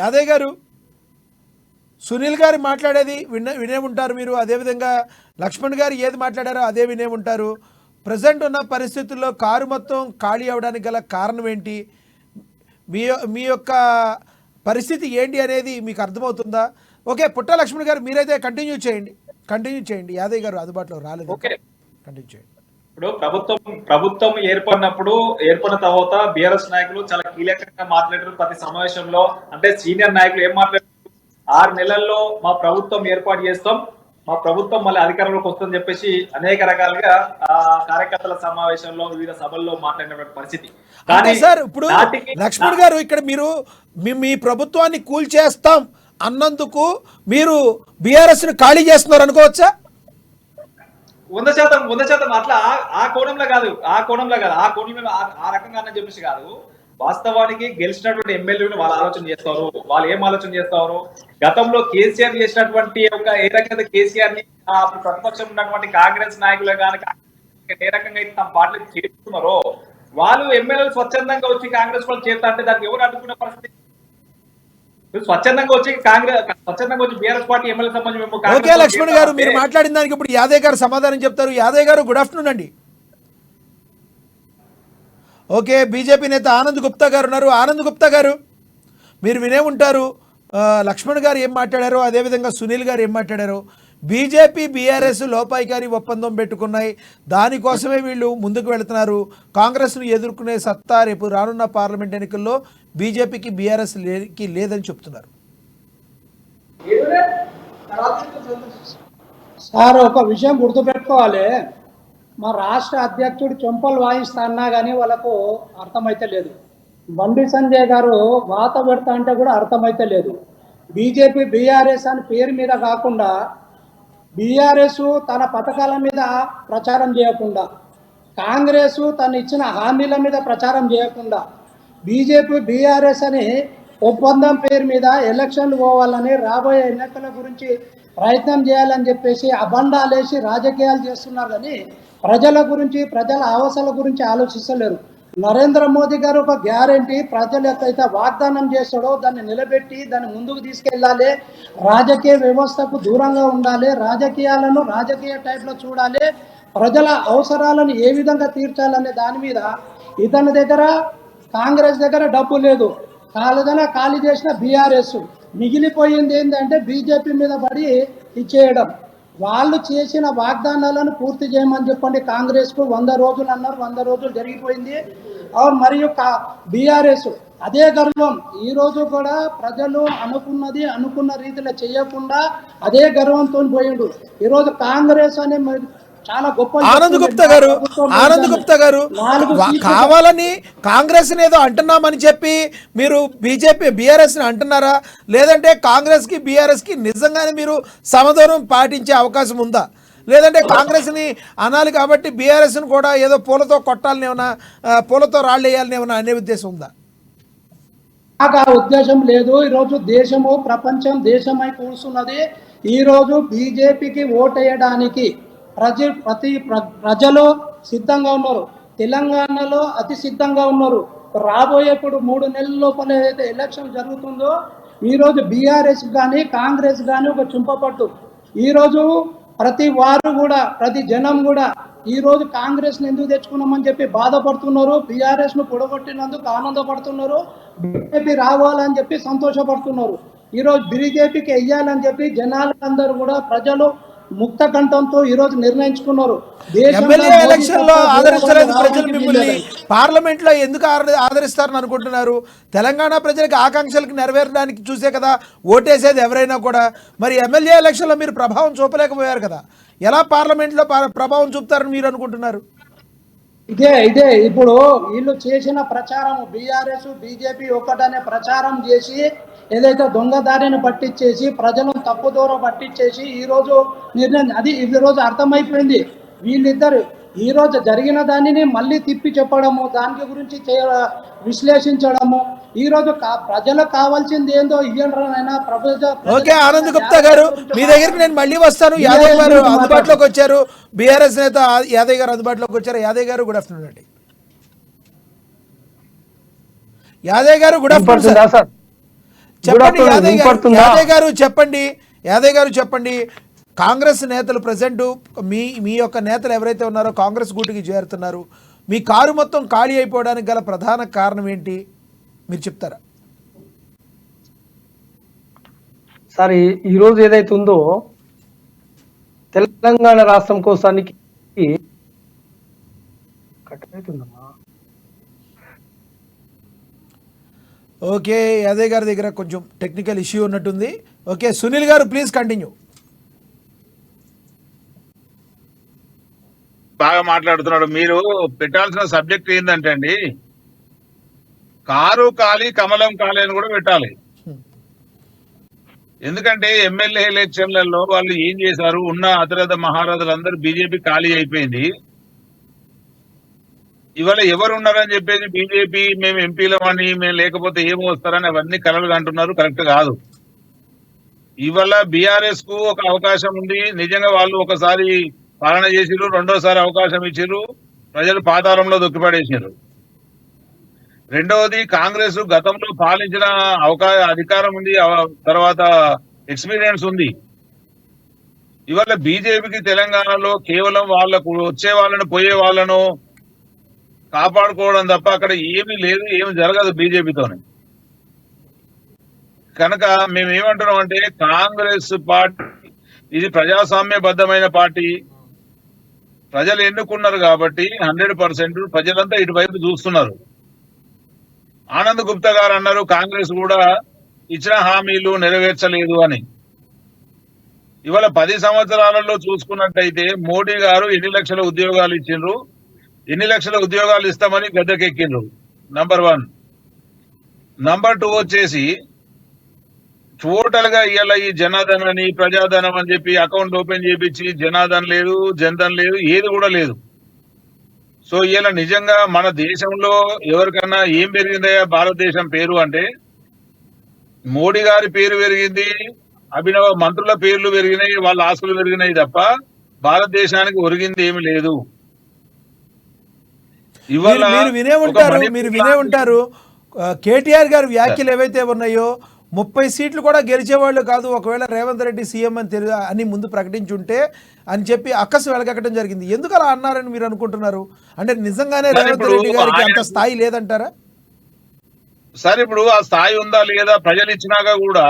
[SPEAKER 1] యాదయ్య గారు, సునీల్ గారు మాట్లాడేది వినే ఉంటారు మీరు, అదేవిధంగా లక్ష్మణ్ గారు ఏది మాట్లాడారో అదే వినే ఉంటారు. ప్రజెంట్ ఉన్న పరిస్థితుల్లో కారు మొత్తం ఖాళీ అవ్వడానికి గల కారణం ఏంటి, మీ యొక్క పరిస్థితి ఏంటి అనేది మీకు అర్థమవుతుందా? ఓకే, పుట్ట లక్ష్మణ్ గారు మీరైతే కంటిన్యూ చేయండి. యాదయ్య గారు అందుబాటులో రాలేదు,
[SPEAKER 3] ఓకే,
[SPEAKER 1] కంటిన్యూ చేయండి.
[SPEAKER 3] ఇప్పుడు ప్రభుత్వం ఏర్పడిన తర్వాత బీఆర్ఎస్ నాయకులు చాలా కీలకంగా మాట్లాడారు ప్రతి సమావేశంలో. అంటే సీనియర్ నాయకులు ఏం మాట్లాడారు, 6 నెలల్లో మా ప్రభుత్వం ఏర్పాటు చేస్తాం, మా ప్రభుత్వం మళ్ళీ అధికారంలోకి వస్తుందని చెప్పేసి అనేక రకాలుగా కార్యకర్తల సమావేశంలో వివిధ సభల్లో మాట్లాడినటువంటి పరిస్థితి.
[SPEAKER 1] అంటే సార్ ఇప్పుడు లక్ష్మణ్ గారు ఇక్కడ మీరు మీ ప్రభుత్వాన్ని కూల్చేస్తాం అన్నందుకు మీరు బీఆర్ఎస్ ని ఖాళీ చేస్తున్నారు అనుకోవచ్చా?
[SPEAKER 3] 100% అట్లా ఆ కోణంలో కాదు, ఆ రకంగా అని చెప్పేసి కాదు. వాస్తవానికి గెలిచినటువంటి ఎమ్మెల్యేలు వాళ్ళు ఆలోచన చేస్తారు. వాళ్ళు ఏం ఆలోచన చేస్తారు, గతంలో కేసీఆర్ చేసినటువంటి ఏ రకంగా కేసీఆర్ ని ప్రతిపక్షం ఉన్నటువంటి కాంగ్రెస్ నాయకులు కానీ ఏ రకంగా అయితే తమ పార్టీలు చేస్తున్నారో వాళ్ళు ఎమ్మెల్యేలు స్వచ్ఛందంగా వచ్చి కాంగ్రెస్ వాళ్ళు చేస్తా అంటే దానికి ఎవరు అడ్డుకున్న పరిస్థితి? స్వచ్ఛందంగా వచ్చి బీఆర్ఎస్ పార్టీ ఎమ్మెల్యే సంబంధించి.
[SPEAKER 1] ఓకే లక్ష్మణ్ గారు, మీరు మాట్లాడిన దానికి ఇప్పుడు యాదయ్య గారు సమాధానం చెప్తారు. యాదయ్య గారు, గుడ్ ఆఫ్టర్నూన్ అండి. ఓకే, బీజేపీ నేత ఆనంద్ గుప్తా గారు ఉన్నారు. ఆనంద్ గుప్తా గారు, మీరు వినే ఉంటారు లక్ష్మణ్ గారు ఏం మాట్లాడారో, అదేవిధంగా సునీల్ గారు ఏం మాట్లాడారో. బీజేపీ బీఆర్ఎస్ లోపాయికారి ఒప్పందం పెట్టుకున్నాయి, దానికోసమే వీళ్ళు ముందుకు వెళుతున్నారు. కాంగ్రెస్ను ఎదుర్కొనే సత్తా రేపు రానున్న పార్లమెంట్ ఎన్నికల్లో బీజేపీకి బీఆర్ఎస్కి లేదని చెప్తున్నారు.
[SPEAKER 4] సార్, ఒక విషయం గుర్తుపెట్టుకోవాలి, మా రాష్ట్ర అధ్యక్షుడు చెంపలు వాయిస్తా అన్నా కానీ వాళ్ళకు అర్థమైతే లేదు. బండి సంజయ్ గారు వాత పెడతా అంటే కూడా అర్థమైతే లేదు. బీజేపీ బీఆర్ఎస్ అని పేరు మీద కాకుండా, బీఆర్ఎస్ తన పథకాల మీద ప్రచారం చేయకుండా, కాంగ్రెస్ తను ఇచ్చిన హామీల మీద ప్రచారం చేయకుండా, బీజేపీ బీఆర్ఎస్ అని ఒప్పందం పేరు మీద ఎలక్షన్లు పోవాలని, రాబోయే ఎన్నికల గురించి ప్రయత్నం చేయాలని చెప్పేసి అబండాలేసి రాజకీయాలు చేస్తున్నారు. కానీ ప్రజల గురించి, ప్రజల అవసరాల గురించి ఆలోచిస్తలేరు. నరేంద్ర మోదీ గారు ఒక గ్యారంటీ ప్రజలకు అయితే వాగ్దానం చేస్తాడో దాన్ని నిలబెట్టి దాన్ని ముందుకు తీసుకెళ్ళాలి, రాజకీయ వ్యవస్థకు దూరంగా ఉండాలి, రాజకీయాలను రాజకీయ టైప్లో చూడాలి, ప్రజల అవసరాలను ఏ విధంగా తీర్చాలనే దాని మీద ఇతని దగ్గర, కాంగ్రెస్ దగ్గర డబ్బు లేదు, ఖాళీ చేసిన బీఆర్ఎస్ మిగిలిపోయింది ఏంటంటే బీజేపీ మీద పడి ఇచ్చేయడం. వాళ్ళు చేసిన వాగ్దానాలను పూర్తి చేయమని చెప్పండి. కాంగ్రెస్కు 100 రోజులు అన్నారు, 100 రోజులు జరిగిపోయింది. మరియు బీఆర్ఎస్ అదే గర్వం. ఈరోజు కూడా ప్రజలు అనుకున్న రీతిలో చేయకుండా అదే గర్వంతో పోయిండు. ఈరోజు కాంగ్రెస్ అనే చాలా గొప్ప.
[SPEAKER 1] ఆనంద్ గుప్తా గారు కావాలని కాంగ్రెస్ ఏదో అంటున్నామని చెప్పి మీరు బీఆర్ఎస్ ని అంటున్నారా, లేదంటే కాంగ్రెస్ కి బీఆర్ఎస్ కి నిజంగానే మీరు సమదూరం పాటించే అవకాశం ఉందా, లేదంటే కాంగ్రెస్ ని అనాలి కాబట్టి బీఆర్ఎస్ ని కూడా ఏదో పూలతో కొట్టాలని ఏమన్నా, పూలతో రాళ్ళు వేయాలని ఏమన్నా అనే ఉద్దేశం ఉందా?
[SPEAKER 4] నాకు ఆ ఉద్దేశం లేదు. ఈరోజు దేశము ప్రపంచం దేశమై కూర్చున్నది. ఈరోజు బీజేపీకి ఓటేయడానికి ప్రజలు సిద్ధంగా ఉన్నారు. తెలంగాణలో అతి సిద్ధంగా ఉన్నారు. రాబోయేప్పుడు 3 నెలల లోపల ఏదైతే ఎలక్షన్ జరుగుతుందో ఈరోజు బీఆర్ఎస్ కానీ కాంగ్రెస్ కానీ ఒక చుంపపట్టు. ఈరోజు ప్రతి వారు కూడా, ప్రతి జనం కూడా ఈరోజు కాంగ్రెస్ని ఎందుకు తెచ్చుకున్నామని చెప్పి బాధపడుతున్నారు, బీఆర్ఎస్ను పొడగొట్టినందుకు ఆనందపడుతున్నారు, బీజేపీ రావాలని చెప్పి సంతోషపడుతున్నారు. ఈరోజు బీజేపీకి వెయ్యాలని చెప్పి జనాలందరూ కూడా, ప్రజలు ముక్త కంఠంతో ఈ రోజు నిర్ణయించుకున్నారు.
[SPEAKER 1] ఎమ్మెల్యే ఎలక్షన్ లో ఆదరించలేదు ప్రజలు మిమ్మల్ని, పార్లమెంట్ లో ఎందుకు ఆదరిస్తారని అనుకుంటున్నారు? తెలంగాణ ప్రజలకు ఆకాంక్షలకు నెరవేరడానికి చూసే కదా ఓటేసేది ఎవరైనా కూడా. మరి ఎమ్మెల్యే ఎలక్షన్ లో మీరు ప్రభావం చూపలేకపోయారు కదా, ఎలా పార్లమెంట్ లో ప్రభావం చూపుతారని మీరు అనుకుంటున్నారు?
[SPEAKER 4] ఇదే ఇప్పుడు వీళ్ళు చేసిన ప్రచారం, బీఆర్ఎస్ బీజేపీ ఒకటనే ప్రచారం చేసి ఏదైతే దొంగదారిని పట్టించేసి ప్రజలను తప్పుదూర పట్టించేసి ఈరోజు నిర్ణయం అది ఈరోజు అర్థమైపోయింది. వీళ్ళిద్దరు ఈరోజు జరిగిన దానిని మళ్ళీ తిప్పి చెప్పడము, దాని గురించి విశ్లేషించడము. ఈరోజు ప్రజలకు కావాల్సింది ఏందో ఇయ్యండ్రైనా
[SPEAKER 1] ఓకే, ఆనంద్ గుప్తా గారు మీ దగ్గరికి నేను మళ్ళీ వస్తాను. యాదయ్య గారు అందుబాటులోకి వచ్చారు, బీఆర్ఎస్ నేత యాదయ్య గారు అందుబాటులోకి వచ్చారు. యాదయ్య గారు గుడ్ ఆఫ్టర్నూన్ అండి. యాదయ్య గారు గుడ్ ఆఫ్టర్నూన్ సార్. చెప్పండి
[SPEAKER 5] afternoon.
[SPEAKER 1] యాదయ్య గారు,
[SPEAKER 5] వినపడుతుందా?
[SPEAKER 1] యాదయ్య గారు చెప్పండి. కాంగ్రెస్ నేతలు ప్రజెంట్ మీ యొక్క నేతలు ఎవరైతే ఉన్నారో కాంగ్రెస్ గూటికి చేరుతున్నారు. మీ కారు మొత్తం ఖాళీ అయిపోవడానికి గల ప్రధాన కారణం ఏంటి మీరు చెప్తారా?
[SPEAKER 5] సార్ ఈ రోజు ఏదైతే ఉందో తెలంగాణ రాష్ట్రం కోసానికి కట్ అవుతుందమ్మా.
[SPEAKER 1] ఓకే, యాదయ్య గారి దగ్గర కొంచెం టెక్నికల్ ఇష్యూ ఉన్నట్టుంది. ఓకే, సునీల్ గారు ప్లీజ్ కంటిన్యూ.
[SPEAKER 2] బాగా మాట్లాడుతున్నాడు. మీరు పెట్టాల్సిన సబ్జెక్ట్ ఏంటంటే అండి, కారు కాలి కమలం కాలి అని కూడా పెట్టాలి. ఎందుకంటే ఎమ్మెల్యే ఎలక్షన్లలో వాళ్ళు ఏం చేశారు, ఉన్న అతిరథ మహారథులందరూ బీజేపీ ఖాళీ అయిపోయింది. ఇవాళ ఎవరు ఉన్నారని చెప్పేసి బీజేపీ మేము ఎంపీలమని మేము లేకపోతే ఏమో వస్తారని అవన్నీ కలలు అంటున్నారు. కరెక్ట్ కాదు. ఇవాళ బీఆర్ఎస్ కు ఒక అవకాశం ఉంది. నిజంగా వాళ్ళు ఒకసారి పాలన చేసిరు, రెండోసారి అవకాశం ఇచ్చిరు, ప్రజలు పాతాళంలో దొక్కిపడేసారు. రెండవది కాంగ్రెస్ గతంలో పాలించిన అధికారం ఉంది, తర్వాత ఎక్స్పీరియన్స్ ఉంది. ఇవాళ బీజేపీకి తెలంగాణలో కేవలం వాళ్ళకు వచ్చే వాళ్ళను పోయే వాళ్ళను కాపాడుకోవడం తప్ప అక్కడ ఏమీ లేదు, ఏమి జరగదు బీజేపీతోనే. కనుక మేము ఏమంటున్నాం అంటే, కాంగ్రెస్ పార్టీ ఇది ప్రజాస్వామ్యబద్ధమైన పార్టీ, ప్రజలు ఎన్నుకున్నారు కాబట్టి 100% ప్రజలంతా ఇటువైపు చూస్తున్నారు. ఆనంద్ గుప్తా గారు అన్నారు కాంగ్రెస్ కూడా ఇచ్చిన హామీలు నెరవేర్చలేదు అని. ఇవాళ 10 సంవత్సరాలలో చూసుకున్నట్టయితే మోడీ గారు ఎన్ని లక్షల ఉద్యోగాలు ఇచ్చిండ్రు, ఎన్ని లక్షల ఉద్యోగాలు ఇస్తామని గద్దెకెక్కిండ్రు. నంబర్ 1. నంబర్ 2 వచ్చేసి టోటల్ గా ఇవాళ ఈ జనాధన్ అని ప్రజాధనం అని చెప్పి అకౌంట్ ఓపెన్ చేపించి జనాధన్ లేదు, జన్ధన్ లేదు, ఏది కూడా లేదు. సో ఇవాళ నిజంగా మన దేశంలో ఎవరికన్నా ఏం పెరిగిందయ్యా భారతదేశం పేరు అంటే, మోడీ గారి పేరు పెరిగింది, అభినవ మంత్రుల పేర్లు పెరిగినాయి, వాళ్ళ ఆస్తులు పెరిగినాయి తప్ప భారతదేశానికి ఒరిగింది ఏమి లేదు. ఇవాళ
[SPEAKER 1] మీరు వినే ఉంటారు కేటీఆర్ గారి వ్యాఖ్యలు ఏవైతే ఉన్నాయో 30 సీట్లు కూడా గెలిచేవాళ్ళు కాదు ఒకవేళ రేవంత్ రెడ్డి సీఎం అని ముందు ప్రకటించుంటే అని చెప్పి అక్కసు వెలగక్కడం జరిగింది. ఎందుకు అలా అన్నారని మీరు అనుకుంటున్నారు? అంటే నిజంగానే రేవంత్ రెడ్డి గారికి అంత స్థాయి లేదంటారా?
[SPEAKER 2] సరే, ఇప్పుడు ఆ స్థాయి ఉందా లేదా ప్రజలు ఇచ్చినాక కూడా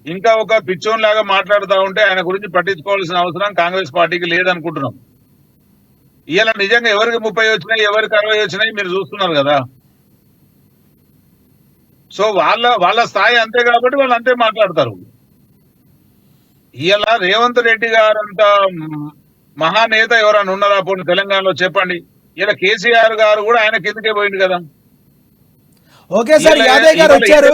[SPEAKER 2] ఇంకా ఒక పిచ్చోన్ లాగా మాట్లాడుతూ ఉంటే ఆయన గురించి పట్టించుకోవాల్సిన అవసరం కాంగ్రెస్ పార్టీకి లేదనుకుంటున్నాం. ఇవాళ నిజంగా ఎవరికి 30 వచ్చినాయి, ఎవరికి 60 వచ్చినాయి మీరు చూస్తున్నారు కదా. సో వాళ్ళ స్థాయి అంతే కాబట్టి వాళ్ళు అంతే మాట్లాడతారు. ఇవాళ రేవంత్ రెడ్డి గారు అంత మహానేత ఎవరైనా ఉన్నారా పోనీ తెలంగాణలో చెప్పండి. ఇలా కేసీఆర్ గారు కూడా ఆయన కిందకే పోయింది కదా.
[SPEAKER 1] ఓకే సార్, యాదయ్య గారు వచ్చారు.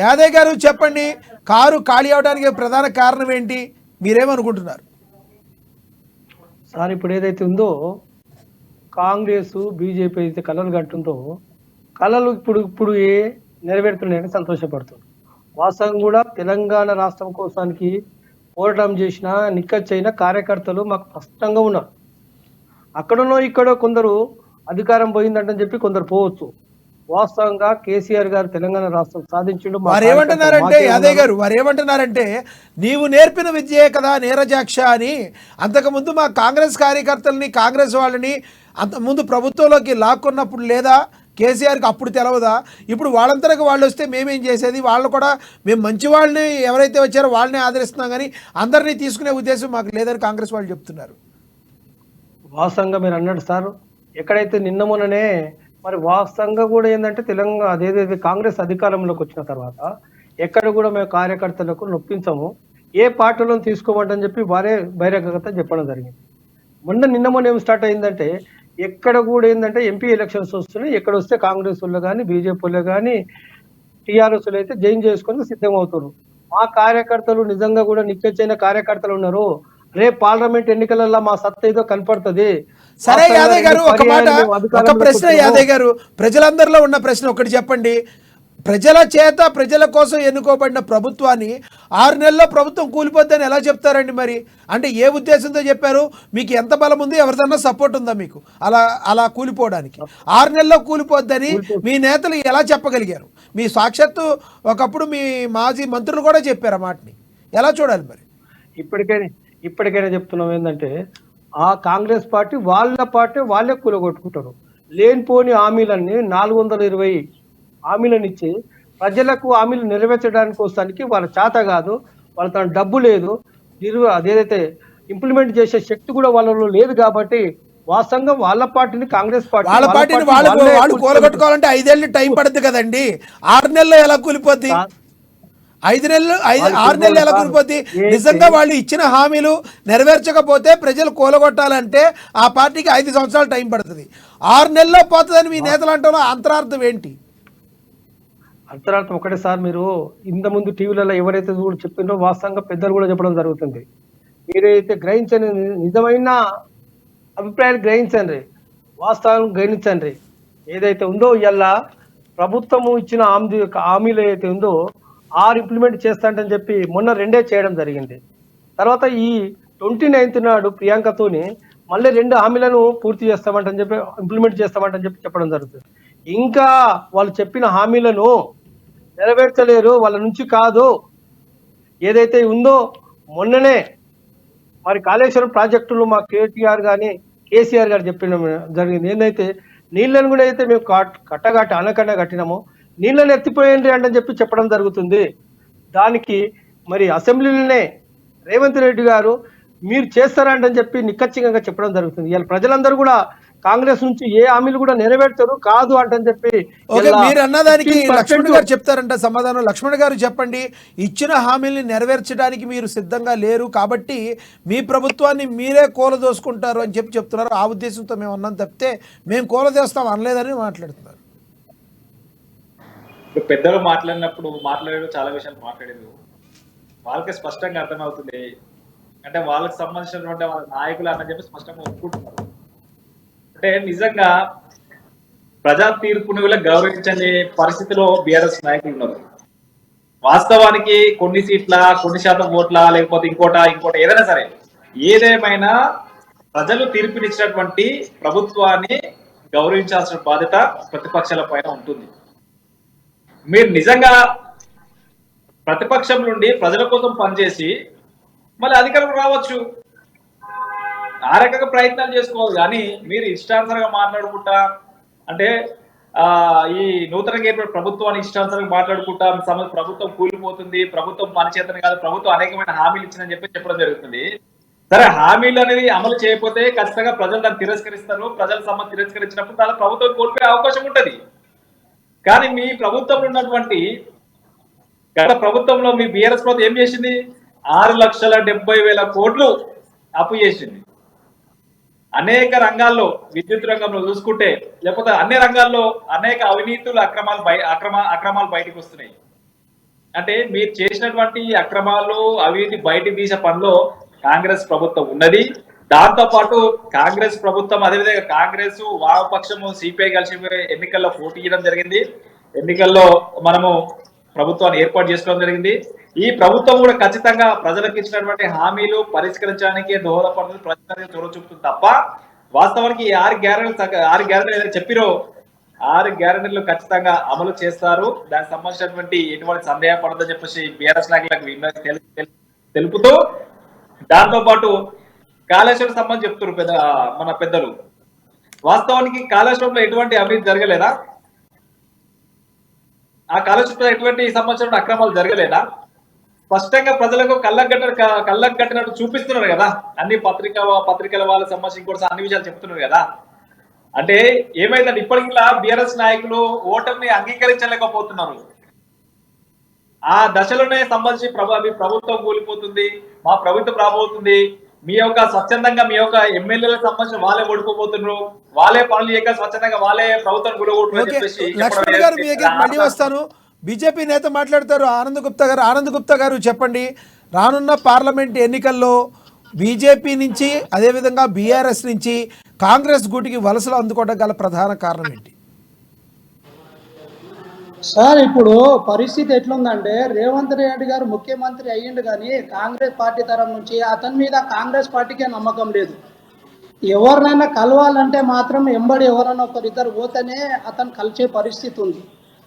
[SPEAKER 1] యాదయ్య గారు చెప్పండి, కారు ఖాళీ అవడానికి ప్రధాన కారణం ఏంటి, మీరేమనుకుంటున్నారు?
[SPEAKER 5] సార్ ఇప్పుడు ఏదైతే ఉందో కాంగ్రెస్ బీజేపీ అయితే కలలు కంటుందో కళలు ఇప్పుడు నెరవేరుతున్నాయని సంతోషపడుతుంది. వాస్తవం కూడా తెలంగాణ రాష్ట్రం కోసానికి పోరాటం చేసిన నిక్కచ్చైన కార్యకర్తలు మాకు స్పష్టంగా ఉన్నారు. అక్కడనో ఇక్కడో కొందరు అధికారం పోయిందంటని చెప్పి కొందరు పోవచ్చు. వాస్తవంగా కేసీఆర్ గారు తెలంగాణ రాష్ట్రం సాధించడం
[SPEAKER 1] వారు ఏమంటున్నారంటే నీవు నేర్పిన విద్యే కదా నీరజాక్ష అని. అంతకుముందు మా కాంగ్రెస్ కార్యకర్తలని కాంగ్రెస్ వాళ్ళని అంతకుముందు ప్రభుత్వంలోకి లాక్కున్నప్పుడు లేదా కేసీఆర్కి అప్పుడు తెలవదా? ఇప్పుడు వాళ్ళంతరకు వాళ్ళు వస్తే మేమేం చేసేది? వాళ్ళు కూడా మేము మంచి వాళ్ళని ఎవరైతే వచ్చారో వాళ్ళని ఆదరిస్తున్నాం కానీ అందరినీ తీసుకునే ఉద్దేశం మాకు లేదని కాంగ్రెస్ వాళ్ళు చెప్తున్నారు.
[SPEAKER 5] వాస్తవంగా మీరు అన్నాడు సార్, ఎక్కడైతే నిన్న మొన్ననే మరి వాస్తవంగా కూడా ఏంటంటే తెలంగాణ అదేదైతే కాంగ్రెస్ అధికారంలోకి వచ్చిన తర్వాత ఎక్కడ కూడా మేము కార్యకర్తలకు నొప్పించము, ఏ పార్టీలో తీసుకోమంటని చెప్పి వారే బహిరంగత చెప్పడం జరిగింది. నిన్న మొన్న ఏం స్టార్ట్ అయిందంటే ఎక్కడ కూడా ఏంటంటే ఎంపీ ఎలక్షన్స్ వస్తున్నాయి, ఎక్కడ వస్తే కాంగ్రెస్ వాళ్ళు కానీ బీజేపీ వాళ్ళు కానీ టీఆర్ఎస్ వాళ్ళు అయితే జైన్ చేసుకొని సిద్ధమవుతున్నారు. మా కార్యకర్తలు నిజంగా కూడా నిక్కచ్చైన కార్యకర్తలు ఉన్నారు. రేపు పార్లమెంట్ ఎన్నికలలో మా సత్తా ఏదో కనపడుతుంది.
[SPEAKER 1] సరే యాదయ్య గారు, ఒక ప్రశ్న యాదయ్య గారు, ప్రజలందరిలో ఉన్న ప్రశ్న ఒకటి చెప్పండి. ప్రజల చేత ప్రజల కోసం ఎన్నుకోబడిన ప్రభుత్వాన్ని 6 నెలల్లో ప్రభుత్వం కూలిపోద్దని ఎలా చెప్తారండి? మరి అంటే ఏ ఉద్దేశంతో చెప్పారు? మీకు ఎంత బలం ఉంది, ఎవరిదన్నా సపోర్ట్ ఉందా మీకు అలా కూలిపోవడానికి? 6 నెలల్లో కూలిపోద్దని మీ నేతలు ఎలా చెప్పగలిగారు? మీ సాక్షాత్తు ఒకప్పుడు మీ మాజీ మంత్రులు కూడా చెప్పారు ఆ మాటని. ఎలా చూడాలి మరి?
[SPEAKER 5] ఇప్పటికైనా చెప్తున్నాం ఏంటంటే, ఆ కాంగ్రెస్ పార్టీ వాళ్ళే కూలగొట్టుకుంటారు. లేనిపోని హామీలన్నీ 420 హామీలను ఇచ్చి ప్రజలకు హామీలు నెరవేర్చడానికి వస్తానికి వాళ్ళ చేత కాదు, వాళ్ళ తన డబ్బు లేదు, అదేదైతే ఇంప్లిమెంట్ చేసే శక్తి కూడా వాళ్ళలో లేదు. కాబట్టి వాస్తవంగా వాళ్ళ పార్టీని కాంగ్రెస్ పార్టీ
[SPEAKER 1] వాళ్ళు కూలగొట్టుకోవాలంటే 5 ఏళ్ళు టైం పడుతుంది కదండి. 6 నెలల్లో ఎలా కూలిపోద్ది? 6 నెలలు ఎలా కూలిపోద్ది? నిజంగా వాళ్ళు ఇచ్చిన హామీలు నెరవేర్చకపోతే ప్రజలు కూలగొట్టాలంటే ఆ పార్టీకి 5 సంవత్సరాలు టైం పడుతుంది. 6 నెలల్లో పోతుందని మీ నేతలు అంటారో అంతరార్థం ఏంటి?
[SPEAKER 5] అంతరార్థం ఒకటే సార్, మీరు ఇంత ముందు టీవీలలో ఎవరైతే కూడా చెప్పిందో వాస్తవంగా పెద్దలు కూడా చెప్పడం జరుగుతుంది. మీరైతే గ్రహించని నిజమైన అభిప్రాయాలు గ్రహించండి, వాస్తవాలను గ్రహించండి. ఏదైతే ఉందో ఇలా ప్రభుత్వము ఇచ్చిన హామీలు ఏదైతే ఉందో 6 ఇంప్లిమెంట్ చేస్తాంటని చెప్పి మొన్న 2 చేయడం జరిగింది. తర్వాత ఈ 29th నాడు ప్రియాంకతోని మళ్ళీ 2 హామీలను పూర్తి చేస్తామంటని చెప్పి ఇంప్లిమెంట్ చేస్తామంటని చెప్పడం జరుగుతుంది. ఇంకా వాళ్ళు చెప్పిన హామీలను నెరవేర్చలేరు, వాళ్ళ నుంచి కాదు. ఏదైతే ఉందో మొన్ననే మరి కాళేశ్వరం ప్రాజెక్టులు మా కేటీఆర్ కానీ కేసీఆర్ గారు చెప్పిన జరిగింది. ఏంటైతే నీళ్ళను కూడా అయితే మేము కట్టగట్టి అనకట్ట కట్టినామో నీళ్ళని ఎత్తిపోయండి అంటే చెప్పడం జరుగుతుంది. దానికి మరి అసెంబ్లీలోనే రేవంత్ రెడ్డి గారు మీరు చేస్తారంటని చెప్పి నిక్కచ్చిగా చెప్పడం జరుగుతుంది. ఇలా ప్రజలందరూ కూడా కాంగ్రెస్ నుంచి ఏ హామీలు కూడా నెరవేర్చరు కాదు అంటని చెప్పి
[SPEAKER 1] మీరు అన్నదానికి లక్ష్మణ్ గారు చెప్తారంట సమాధానం. లక్ష్మణ్ గారు చెప్పండి, ఇచ్చిన హామీల్ని నెరవేర్చడానికి మీరు సిద్ధంగా లేరు కాబట్టి మీ ప్రభుత్వాన్ని మీరే కూలదోసుకుంటారు అని చెప్తున్నారు. ఆ ఉద్దేశంతో మేము అన్నాం తప్పితే మేము కూలదోస్తాం అనలేదని మాట్లాడుతున్నారు.
[SPEAKER 3] పెద్దలు మాట్లాడేది చాలా విషయాలు మాట్లాడేది వాళ్ళకి స్పష్టంగా అర్థమవుతుంది. అంటే వాళ్ళకి సంబంధించినటువంటి వాళ్ళ నాయకులు అని చెప్పి స్పష్టంగా ఒప్పుకుంటున్నారు. అంటే నిజంగా ప్రజా తీర్పుని కూడా గౌరవించని పరిస్థితిలో బీఆర్ఎస్ నాయకులు ఉన్నారు. వాస్తవానికి కొన్ని సీట్ల, కొన్ని శాతం ఓట్ల, లేకపోతే ఇంకోట ఏదైనా సరే, ఏదేమైనా ప్రజలు తీర్పునిచ్చినటువంటి ప్రభుత్వాన్ని గౌరవించాల్సిన బాధ్యత ప్రతిపక్షాల పైన ఉంటుంది. మీరు నిజంగా ప్రతిపక్షం నుండి ప్రజల కోసం పనిచేసి మళ్ళీ అధికారం రావచ్చు, ఆ రకంగా ప్రయత్నాలు చేసుకోవాలి. కానీ మీరు ఇష్టానుసారంగా మాట్లాడుకుంటా, అంటే ఈ నూతనంగా ఏర్పడిన ప్రభుత్వాన్ని ఇష్టానుసారంగా మాట్లాడుకుంటా ప్రభుత్వం కూలిపోతుంది, ప్రభుత్వం పనిచేతనే కాదు, ప్రభుత్వం అనేకమైన హామీలు ఇచ్చిందని చెప్పడం జరుగుతుంది. సరే, హామీలు అనేది అమలు చేయకపోతే ఖచ్చితంగా ప్రజలు దాన్ని తిరస్కరిస్తారు. ప్రజల సమ్మతి తిరస్కరించినప్పుడు దాని ప్రభుత్వం కోల్పోయే అవకాశం ఉంటుంది. కానీ మీ ప్రభుత్వంలో ఉన్నటువంటి గత ప్రభుత్వంలో మీ బీఆర్ఎస్ ప్రభుత్వం ఏం చేసింది? 6,70,000 కోట్లు అప్పు చేసింది. అనేక రంగాల్లో, విద్యుత్ రంగంలో చూసుకుంటే, లేకపోతే అన్ని రంగాల్లో అనేక అవినీతులు, అక్రమాలు బయటకు వస్తున్నాయి. అంటే మీరు చేసినటువంటి అక్రమాలు, అవినీతి బయటకు తీసే పనిలో కాంగ్రెస్ ప్రభుత్వం ఉన్నది. దాంతో పాటు కాంగ్రెస్ ప్రభుత్వం, అదేవిధంగా కాంగ్రెస్ వామపక్షము సిపిఐ కలిసి ఎన్నికల్లో పోటీ చేయడం జరిగింది. ఎన్నికల్లో మనము ప్రభుత్వాన్ని ఏర్పాటు చేసుకోవడం జరిగింది. ఈ ప్రభుత్వం కూడా ఖచ్చితంగా ప్రజలకు ఇచ్చినటువంటి హామీలు పరిష్కరించడానికి దోహదపడుతుంది, ప్రజలకు చొరవ చూపుతుంది తప్ప వాస్తవానికి ఈ 6 గ్యారెంటీలు ఏదైతే చెప్పిరో 6 గ్యారెంటీలు ఖచ్చితంగా అమలు చేస్తారు. దానికి సంబంధించినటువంటి ఎటువంటి సందేహం పడదని చెప్పేసి బీఆర్ఎస్ నాయకులకు తెలుపుతూ, దాంతో పాటు కాళేశ్వరం సంబంధించి చెప్తున్నారు మన పెద్దలు. వాస్తవానికి కాళేశ్వరంలో ఎటువంటి అవినీతి జరగలేదా? ఆ కాళేశ్వరంలో ఎటువంటి సంబంధించిన అక్రమాలు జరగలేదా? స్పష్టంగా ప్రజలకు కళ్ళకు కట్టినట్టు చూపిస్తున్నారు కదా. అన్ని పత్రికల వాళ్ళ సంబంధించి ఇంకోటి అన్ని విషయాలు చెప్తున్నారు కదా. అంటే ఏమైందంటే ఇప్పటికి బీఆర్ఎస్ నాయకులు ఓటమిని అంగీకరించలేకపోతున్నారు. ఆ దశలోనే సంబంధించి ప్రభుత్వం కూలిపోతుంది, మా ప్రభుత్వం రాబోతుంది, మీ యొక్క స్వచ్ఛందంగా మీ యొక్క ఎమ్మెల్యేలకు సంబంధించిన వాళ్ళే ఓడిపోతున్నారు, వాళ్ళే పనులు చేయక స్వచ్ఛందంగా వాళ్ళే ప్రభుత్వం కూలగొట్టుకుని చెప్పేసి.
[SPEAKER 1] లక్ష్మణ్ గారు మీ దగ్గర మళ్ళీ వస్తాను. బీజేపీ నేత మాట్లాడతారు, ఆనంద్ గుప్తా గారు చెప్పండి, రానున్న పార్లమెంట్ ఎన్నికల్లో బీజేపీ నుంచి అదేవిధంగా బీఆర్ఎస్ నుంచి కాంగ్రెస్ గూటికి వలసలు అందుకోవడం గల ప్రధాన కారణం ఏంటి?
[SPEAKER 4] సార్, ఇప్పుడు పరిస్థితి ఎట్లుందంటే రేవంత్ రెడ్డి గారు ముఖ్యమంత్రి అయ్యిండు, కానీ కాంగ్రెస్ పార్టీ తరఫు నుంచి అతని మీద కాంగ్రెస్ పార్టీకే నమ్మకం లేదు. ఎవరినైనా కలవాలంటే మాత్రం ఎంబడి ఎవరైనా ఒకరిద్దరు పోతేనే అతను కలిసే పరిస్థితి ఉంది.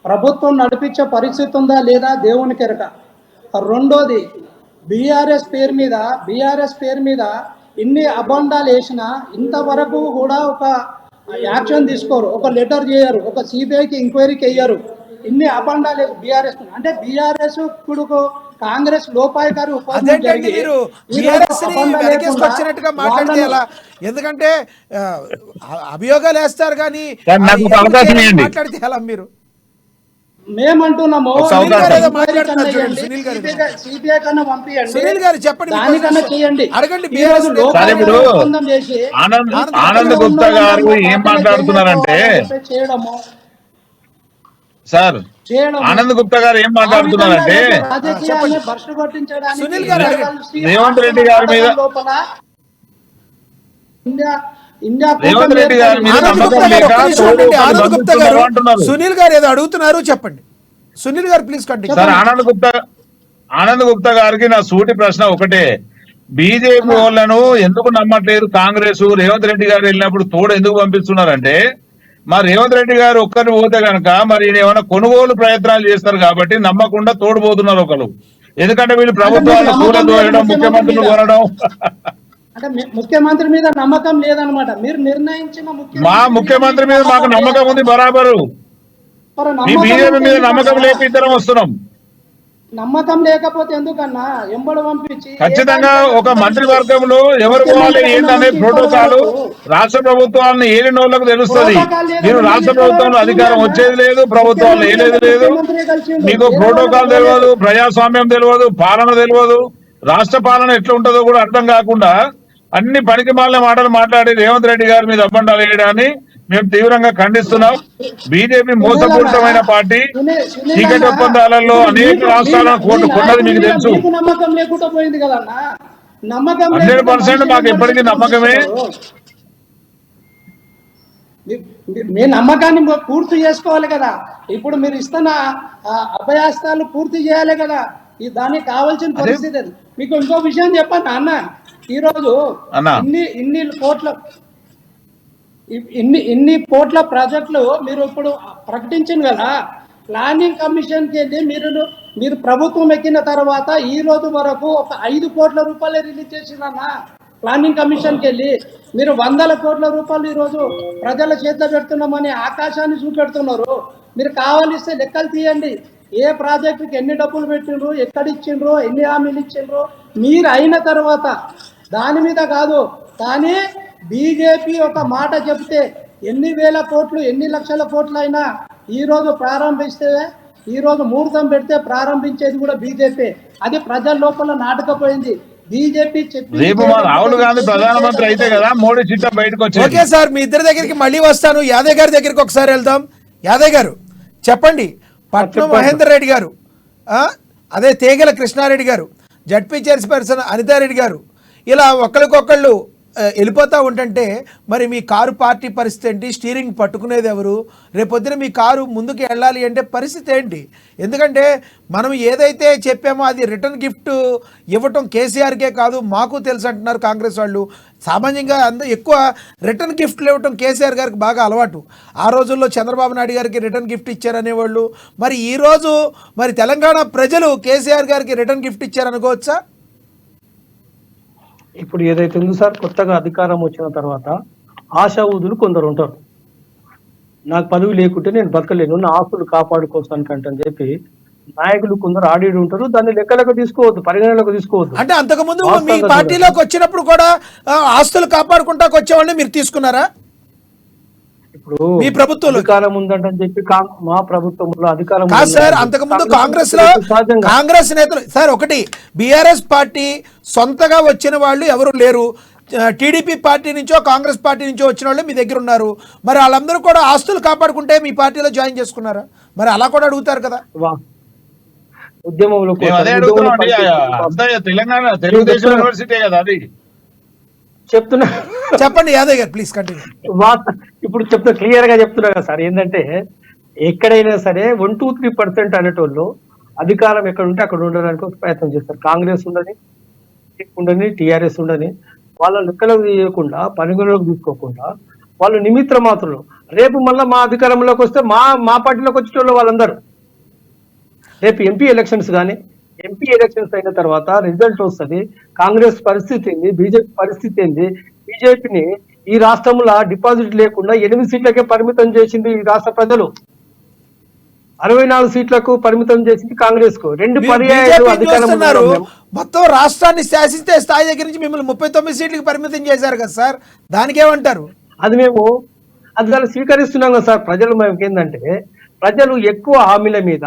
[SPEAKER 4] ప్రభుత్వం నడిపించే పరిస్థితి ఉందా లేదా దేవునికి ఎరక. రెండోది, బీఆర్ఎస్ పేరు మీద ఇన్ని అబండాలు వేసినా ఇంతవరకు కూడా ఒక యాక్షన్ తీసుకోరు, ఒక లెటర్ చేయరు, ఒక సిబిఐకి ఎంక్వైరీకి వెయ్యరు. ఇన్ని అబండాలు బీఆర్ఎస్ అంటే బీఆర్ఎస్ ఇప్పుడు కాంగ్రెస్ లోపాయకారి
[SPEAKER 1] అదేంటండి మీరు BRS ని వెనకేసుకొచ్చినట్టుగా మాట్లాడితే ఎలా? ఎందుకంటే అభియోగాలు వేస్తారు కానీ
[SPEAKER 2] సార్, నాకు ఒక అవకాశం ఇవ్వండి.
[SPEAKER 1] మాట్లాడితే ఎలా మీరు?
[SPEAKER 4] మేమంటున్నాము
[SPEAKER 2] ఒక అవకాశం.
[SPEAKER 4] సిబిఐ కన్నా పంపించండి,
[SPEAKER 1] సునీల్ గారు చెప్పండి,
[SPEAKER 4] దానికన్నా చేయండి.
[SPEAKER 1] అడగండి.
[SPEAKER 4] ఈ రోజు
[SPEAKER 2] సార్, ఇప్పుడు
[SPEAKER 4] ఒప్పందం చేసి
[SPEAKER 2] ఆనంద్ గుప్తా గారు ఏం మాట్లాడుతున్నారంటే,
[SPEAKER 4] చేయడము
[SPEAKER 2] సార్ ఆనంద్ గుప్తా గారు ఏం మాట్లాడుతున్నారంటే,
[SPEAKER 4] రాజకీయాన్ని భ్రష్టు పట్టించడానికి
[SPEAKER 1] సునీల్ గారు
[SPEAKER 2] రేవంత్ రెడ్డి గారి మీద
[SPEAKER 4] లోపల ఇండియా
[SPEAKER 2] రేవంత్ రెడ్డి గారి మీద
[SPEAKER 1] ఆనంద్
[SPEAKER 2] నమ్మకం
[SPEAKER 1] గుప్తా గారు,
[SPEAKER 2] లేక
[SPEAKER 1] ఒక్క నిమిషం ఉండండి. ఆనంద్ గుప్తా
[SPEAKER 2] బంధిస్తున్నారు
[SPEAKER 1] గారు
[SPEAKER 2] అంటున్నారు.
[SPEAKER 1] సునీల్ గారు ఏదో అడుగుతున్నారు, చెప్పండి. సునీల్ గారు please continue.
[SPEAKER 2] Sir, Anand Gupta గారికి నా సూటి ప్రశ్న ఒకటే, బీజేపీ వాళ్ళను ఎందుకు నమ్మట్లేదు కాంగ్రెస్? రేవంత్ రెడ్డి గారు వెళ్ళినప్పుడు తోడు ఎందుకు పంపిస్తున్నారంటే, మరి రేవంత్ రెడ్డి గారు ఒక్కరిని పోతే గనక మరి ఏమైనా కొనుగోలు ప్రయత్నాలు చేస్తారు కాబట్టి నమ్మకుండా తోడుపోతున్నారు ఒకరు. ఎందుకంటే వీళ్ళు ప్రభుత్వాన్ని కూలదోయడం, ముఖ్యమంత్రులు కొనడం.
[SPEAKER 4] అంటే ముఖ్యమంత్రి మీద నమ్మకం లేదనమాట. మీరు నిర్ణయించిన
[SPEAKER 2] మా ముఖ్యమంత్రి మీద మాకు నమ్మకం ఉంది బరాబరు. మీ బీజేపీ మీద నమ్మకం లేక ఇద్దరం వస్తున్నాం.
[SPEAKER 4] నమ్మకం లేకపోతే ఎందుకన్నా ఎంబడి పంపించి
[SPEAKER 2] ఖచ్చితంగా ఒక మంత్రివర్గంలో ఎవరు పోవాలి ఏంటనే ప్రోటోకాల్ రాష్ట్ర ప్రభుత్వాలను ఏలిన వాళ్ళకు తెలుస్తుంది. మీరు రాష్ట్ర ప్రభుత్వంలో అధికారం వచ్చేది లేదు, ప్రభుత్వాలు ఏలేదు లేదు, మీకు ప్రోటోకాల్ తెలియదు, ప్రజాస్వామ్యం తెలియదు, పాలన తెలియదు, రాష్ట్ర పాలన ఎట్లా ఉంటుందో కూడా అర్థం కాకుండా అన్ని పనికి మాలిన మాటలు మాట్లాడి రేవంత్ రెడ్డి గారి మీద అబ్బండాలు వేయడాన్ని మేము తీవ్రంగా ఖండిస్తున్నాం. బీజేపీ మోసపూరితమైన పార్టీ. టికెట్ ఒప్పందాలలో అనేక రాష్ట్రాలను కొన్నది మీకు తెలుసు.
[SPEAKER 4] నమ్మకం లేకుండా పోయింది కదన్నా. నమ్మకం
[SPEAKER 2] 100% మాకు ఎప్పటికీ నమ్మకమే.
[SPEAKER 4] మీ నమ్మకాన్ని పూర్తి చేసుకోవాలి కదా. ఇప్పుడు మీరు ఇస్తున్న అభయాస్తాలు పూర్తి చేయాలి కదా. దానికి కావాల్సిన పరిస్థితి అది. మీకు ఇంకో విషయం చెప్పండి అన్న, ఈరోజు ఇన్ని కోట్ల ప్రాజెక్టులు మీరు ఇప్పుడు ప్రకటించింది కదా. ప్లానింగ్ కమిషన్కి వెళ్ళి మీరు ప్రభుత్వం ఎక్కిన తర్వాత ఈ రోజు వరకు ఒక 5 కోట్ల రూపాయలు రిలీజ్ చేసిందన్న. ప్లానింగ్ కమిషన్కి వెళ్ళి మీరు 100 కోట్ల రూపాయలు ఈరోజు ప్రజల చేతిలో పెడుతున్నామని ఆకాశాన్ని చూపెడుతున్నారు. మీరు కావాలిస్తే లెక్కలు తీయండి. ఏ ప్రాజెక్టుకి ఎన్ని డబ్బులు పెట్టిండ్రు, ఎక్కడ ఇచ్చిండ్రు, ఎన్ని హామీలు ఇచ్చిండ్రు మీరు అయిన తర్వాత. దాని మీద కాదు, కానీ బీజేపీ ఒక మాట చెప్తే ఎన్ని వేల కోట్లు ఎన్ని లక్షల కోట్లు అయినా ఈరోజు ప్రారంభిస్తే, ఈరోజు ముహూర్తం పెడితే ప్రారంభించేది కూడా బీజేపీ. అది ప్రజల లోపల నాటకపోయింది. బీజేపీ
[SPEAKER 2] రేపు రాహుల్ గాంధీ ప్రధానమంత్రి అయితే కదా మోడీ చిట్టా బయటకు వచ్చేది.
[SPEAKER 1] ఓకే సార్, మీ ఇద్దరి దగ్గరికి మళ్ళీ వస్తాను. యాదవ్ గారి దగ్గరికి ఒకసారి వెళ్దాం. యాదవ్ గారు చెప్పండి, పట్నం మహేందర్ రెడ్డి గారు, అదే తేగల కృష్ణారెడ్డి గారు, జడ్పీ చైర్పర్సన్ అనితారెడ్డి గారు, ఇలా ఒకరికొకళ్ళు వెళ్ళిపోతూ ఉంటుంటే మరి మీ కారు పార్టీ పరిస్థితి ఏంటి? స్టీరింగ్ పట్టుకునేది ఎవరు? రేపొద్దున మీ కారు ముందుకు వెళ్ళాలి అంటే పరిస్థితి ఏంటి? ఎందుకంటే మనం ఏదైతే చెప్పామో అది రిటర్న్ గిఫ్ట్ ఇవ్వటం కేసీఆర్కే కాదు మాకు తెలుసు అంటున్నారు కాంగ్రెస్ వాళ్ళు. సామాన్యంగా ఎక్కువ రిటర్న్ గిఫ్ట్లు ఇవ్వటం కేసీఆర్ గారికి బాగా అలవాటు. ఆ రోజుల్లో చంద్రబాబు నాయుడు గారికి రిటర్న్ గిఫ్ట్ ఇచ్చారనేవాళ్ళు. మరి ఈరోజు మరి తెలంగాణ ప్రజలు కేసీఆర్ గారికి రిటర్న్ గిఫ్ట్ ఇచ్చారనుకోవచ్చా?
[SPEAKER 5] ఇప్పుడు ఏదైతే ఉందో సార్, కొత్తగా అధికారం వచ్చిన తర్వాత ఆశావూదులు కొందరు ఉంటారు. నాకు పదవి లేకుంటే నేను బతకలేను, నా ఆస్తులు కాపాడుకోవడానికంటే అని చెప్పి నాయకులు కొందరు ఆడి ఉంటారు. దాన్ని లెక్కలకు తీసుకోవద్దు, పరిగణలోకి తీసుకోవద్దు.
[SPEAKER 1] అంటే అంతకుముందు మీ పార్టీలోకి వచ్చినప్పుడు కూడా ఆస్తులు కాపాడుకుంటాకు వచ్చేవాళ్ళని మీరు తీసుకున్నారా?
[SPEAKER 5] ఇప్పుడు
[SPEAKER 1] మీ ప్రభుత్వంలో
[SPEAKER 5] అధికారం ఉందంటని చెప్పి మా ప్రభుత్వంలో అధికారం
[SPEAKER 1] కాదు సార్. అంతకుముందు కాంగ్రెస్ లో కాంగ్రెస్ నేతలు సార్, ఒకటి బీఆర్ఎస్ పార్టీ సొంతగా వచ్చిన వాళ్ళు ఎవరు లేరు. టీడీపీ పార్టీ నుంచో కాంగ్రెస్ పార్టీ నుంచో వచ్చిన వాళ్ళు మీ దగ్గర ఉన్నారు. మరి వాళ్ళందరూ కూడా ఆస్తులు కాపాడుకుంటే మీ పార్టీలో జాయిన్ చేసుకున్నారా? మరి అలా కూడా అడుగుతారు కదా.
[SPEAKER 5] ఉద్యమంలో
[SPEAKER 2] తెలంగాణ తెలుగుదేశం యూనివర్సిటీ కదా అది.
[SPEAKER 5] చెప్తున్నా,
[SPEAKER 1] చెప్పండి యాదవ్ గారు ప్లీజ్ కంటిన్యూ.
[SPEAKER 5] ఇప్పుడు చెప్తున్నా, క్లియర్ గా చెప్తున్నా కదా సార్. ఏంటంటే ఎక్కడైనా సరే 1-2-3% అనేటోళ్ళు అధికారం ఎక్కడ ఉంటే అక్కడ ఉండడానికి ప్రయత్నం చేస్తారు. కాంగ్రెస్ ఉండని టీఆర్ఎస్ ఉండని వాళ్ళ లెక్కలకు తీయకుండా, పరిగణలోకి తీసుకోకుండా వాళ్ళు నిమిత్ర మాత్రులు. రేపు మళ్ళీ మా అధికారంలోకి వస్తే మా పార్టీలోకి వచ్చేటోళ్ళు వాళ్ళందరూ రేపు ఎంపీ ఎలక్షన్స్ అయిన తర్వాత రిజల్ట్ వస్తుంది. కాంగ్రెస్ పరిస్థితి ఏంది, బీజేపీ పరిస్థితి ఏంది? బీజేపీని ఈ రాష్ట్రంలో డిపాజిట్ లేకుండా 8 సీట్లకే పరిమితం చేసింది ఈ రాష్ట్ర ప్రజలు. 64 సీట్లకు పరిమితం చేసింది కాంగ్రెస్ కు. 2
[SPEAKER 1] మీరు
[SPEAKER 5] పర్యాయాలు
[SPEAKER 1] BJP ని
[SPEAKER 5] అధికారంలో
[SPEAKER 1] చూస్తున్నారు.
[SPEAKER 5] ఉన్నాం మేము.
[SPEAKER 1] మొత్తం రాష్ట్రాన్ని శాసించే స్థాయి దగ్గర నుంచి మిమ్మల్ని 39 సీట్లకు పరిమితం చేశారు కదా సార్, దానికి ఏమంటారు?
[SPEAKER 5] అది దాన్ని స్వీకరిస్తున్నాం కదా సార్. ప్రజలు మనకి ఏంటంటే ప్రజలు ఎక్కువ హామీల మీద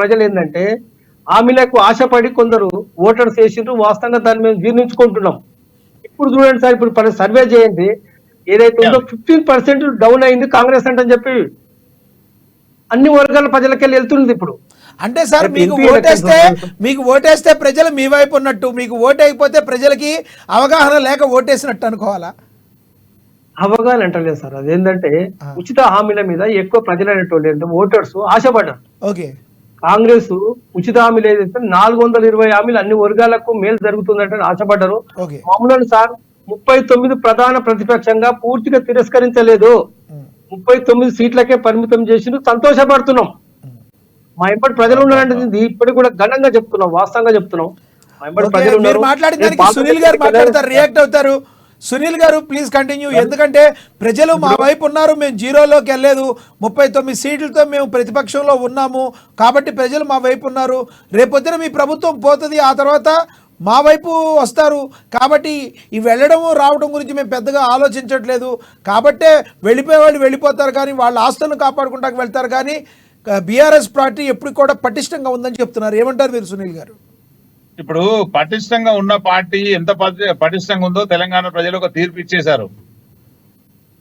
[SPEAKER 5] ప్రజలు ఏంటంటే హామీలకు ఆశపడి కొందరు ఓటర్స్ వేసిండ్రు. వాస్తవంగా దాన్ని మేము జీర్ణించుకుంటున్నాం. ఇప్పుడు చూడండి సార్, ఇప్పుడు సర్వే చేయండి, ఏదైతే ఉందో 15% డౌన్ అయింది కాంగ్రెస్ అంటే అని చెప్పి అన్ని వర్గాల ప్రజలకెళ్ళి వెళ్తుంది ఇప్పుడు.
[SPEAKER 1] అంటే సార్ మీకు ఓటేస్తే ప్రజలు మీ వైపు ఉన్నట్టు, మీకు ఓటేయకపోతే ప్రజలకి అవగాహన లేక ఓటేసినట్టు అనుకోవాలా?
[SPEAKER 5] అవగాహన అంటలేదు సార్. అదేంటంటే ఉచిత హామీల మీద ఎక్కువ ప్రజలు అనేటువంటి ఓటర్స్ ఆశపడ్డారు.
[SPEAKER 1] ఓకే,
[SPEAKER 5] కాంగ్రెస్ ఉచిత హామీలు ఏదైతే 420 హామీలు అన్ని వర్గాలకు మేలు జరుగుతుందంటే ఆశపడ్డారు.
[SPEAKER 1] ఓకే.
[SPEAKER 5] మామూలు సార్ 39 ప్రధాన ప్రతిపక్షంగా పూర్తిగా తిరస్కరించలేదు. 39 సీట్లకే పరిమితం చేసి సంతోషపడుతున్నాం. మా ఎంపటి ప్రజలు ఉన్నారంటే ఇప్పటికి కూడా ఘనంగా చెప్తున్నాం, వాస్తవంగా చెప్తున్నాం. మా ఎంపటి
[SPEAKER 1] ఓకే,
[SPEAKER 5] ప్రజలు
[SPEAKER 1] మీరు
[SPEAKER 5] ఉన్నారు.
[SPEAKER 1] మాట్లాడిన దానికి సునీల్ గారు మాట్లాడతారు, రియాక్ట్ అవుతారు. సునీల్ గారు ప్లీజ్ కంటిన్యూ. ఎందుకంటే ప్రజలు మా వైపు ఉన్నారు, మేము జీరోలోకి వెళ్ళలేదు, 39 సీట్లతో మేము ప్రతిపక్షంలో ఉన్నాము కాబట్టి ప్రజలు మా వైపు ఉన్నారు. రేపొద్దున మీ ప్రభుత్వం పోతుంది, ఆ తర్వాత మా వైపు వస్తారు కాబట్టి ఈ వెళ్ళడం రావడం గురించి మేము పెద్దగా ఆలోచించట్లేదు. కాబట్టే వెళ్ళిపోయే వాళ్ళు వెళ్ళిపోతారు కానీ వాళ్ళ ఆస్తులను కాపాడుకుంటానికి వెళ్తారు కానీ బీఆర్ఎస్ పార్టీ ఎప్పుడు కూడా పటిష్టంగా ఉందని చెప్తున్నారు. ఏమంటారు మీరు సునీల్ గారు?
[SPEAKER 2] ఇప్పుడు పటిష్టంగా ఉన్న పార్టీ ఎంత పటిష్టంగా ఉందో తెలంగాణ ప్రజలు ఒక తీర్పు ఇచ్చేశారు.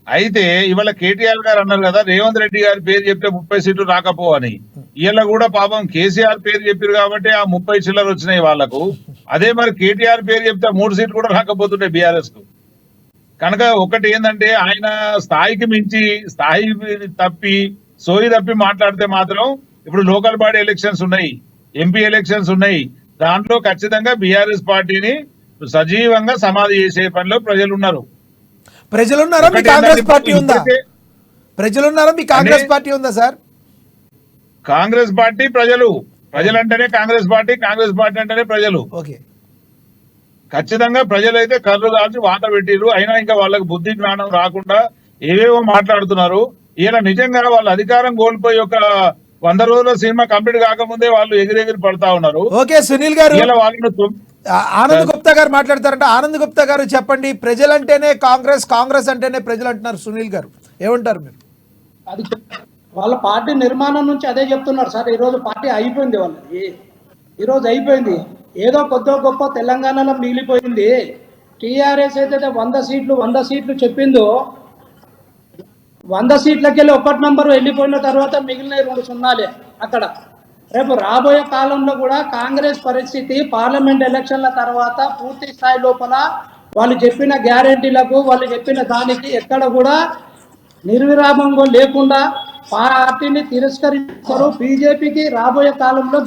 [SPEAKER 2] అయితే ఇవాళ కేటీఆర్ గారు అన్నారు కదా, రేవంత్ రెడ్డి గారి పేరు చెప్తే 30 సీట్లు రాకపోవని. ఇవాళ కూడా పాపం కేసీఆర్ పేరు చెప్పారు కాబట్టి ఆ 30 చిల్లర వచ్చినాయి వాళ్లకు. అదే మరి కేటీఆర్ పేరు చెప్తే 3 సీట్లు కూడా రాకపోతుంటాయి బీఆర్ఎస్ కు. కనుక ఒకటి ఏంటంటే ఆయన స్థాయికి మించి స్థాయి తప్పి సోయి తప్పి మాట్లాడితే మాత్రం ఇప్పుడు లోకల్ బాడీ ఎలక్షన్స్ ఉన్నాయి, ఎంపీ ఎలక్షన్స్ ఉన్నాయి. దాంట్లో ఖచ్చితంగా బీఆర్ఎస్ పార్టీని సజీవంగా సమాధి చేసే పనిలో ప్రజలు ఉన్నారు.
[SPEAKER 1] ప్రజలున్నారా మీ కాంగ్రెస్ పార్టీ ఉందా? ప్రజలున్నారా మీ కాంగ్రెస్ పార్టీ ఉందా సార్?
[SPEAKER 2] కాంగ్రెస్ పార్టీ ప్రజలంటేనే కాంగ్రెస్ పార్టీ, కాంగ్రెస్ పార్టీ అంటేనే ప్రజలు.
[SPEAKER 1] ఓకే,
[SPEAKER 2] ఖచ్చితంగా ప్రజలైతే కర్రు దాల్చి వాత పెట్టిరు. అయినా ఇంకా వాళ్ళకి బుద్ధి జ్ఞానం రాకుండా ఏవేవో మాట్లాడుతున్నారు. ఇలా నిజంగా వాళ్ళ అధికారం కోల్పోయి ఒక 100 రోజుల సినిమా కంప్లీట్ కాకముందే వాళ్ళు ఎగిరెగిరి పడతా ఉన్నారు.
[SPEAKER 1] ఓకే సునీల్ గారు,
[SPEAKER 2] ఇలా వాళ్ళని
[SPEAKER 1] ఆనంద్ గుప్తా గారు మాట్లాడతారంట. ఆనంద్ గుప్తా గారు చెప్పండి, ప్రజలంటేనే కాంగ్రెస్, కాంగ్రెస్ అంటేనే ప్రజలు అంటున్నారు సునీల్ గారు, ఏమంటారు మీరు?
[SPEAKER 4] అది వాళ్ళ పార్టీ నిర్మాణం నుంచి అదే చెప్తున్నారు సార్. ఈరోజు పార్టీ అయిపోయింది వాళ్ళది, ఈరోజు అయిపోయింది. ఏదో కొద్ది గొప్ప తెలంగాణలో మిగిలిపోయింది. టీఆర్ఎస్ అయితే 100 సీట్లు చెప్పిందో 100 సీట్లకి వెళ్ళి 1 నంబర్ వెళ్ళిపోయిన తర్వాత మిగిలిన 2 సున్నాలే అక్కడ. రేపు రాబోయే కాలంలో కూడా కాంగ్రెస్ పరిస్థితి పార్లమెంట్ ఎలక్షన్ల తర్వాత పూర్తి స్థాయి లోపల వాళ్ళు చెప్పిన గ్యారెంటీలకు, వాళ్ళు చెప్పిన దానికి ఎక్కడ కూడా నిర్విరామంగా లేకుండా పార్టీని తిరస్కరిస్తారు. బీజేపీకి రాబోయే కాలంలో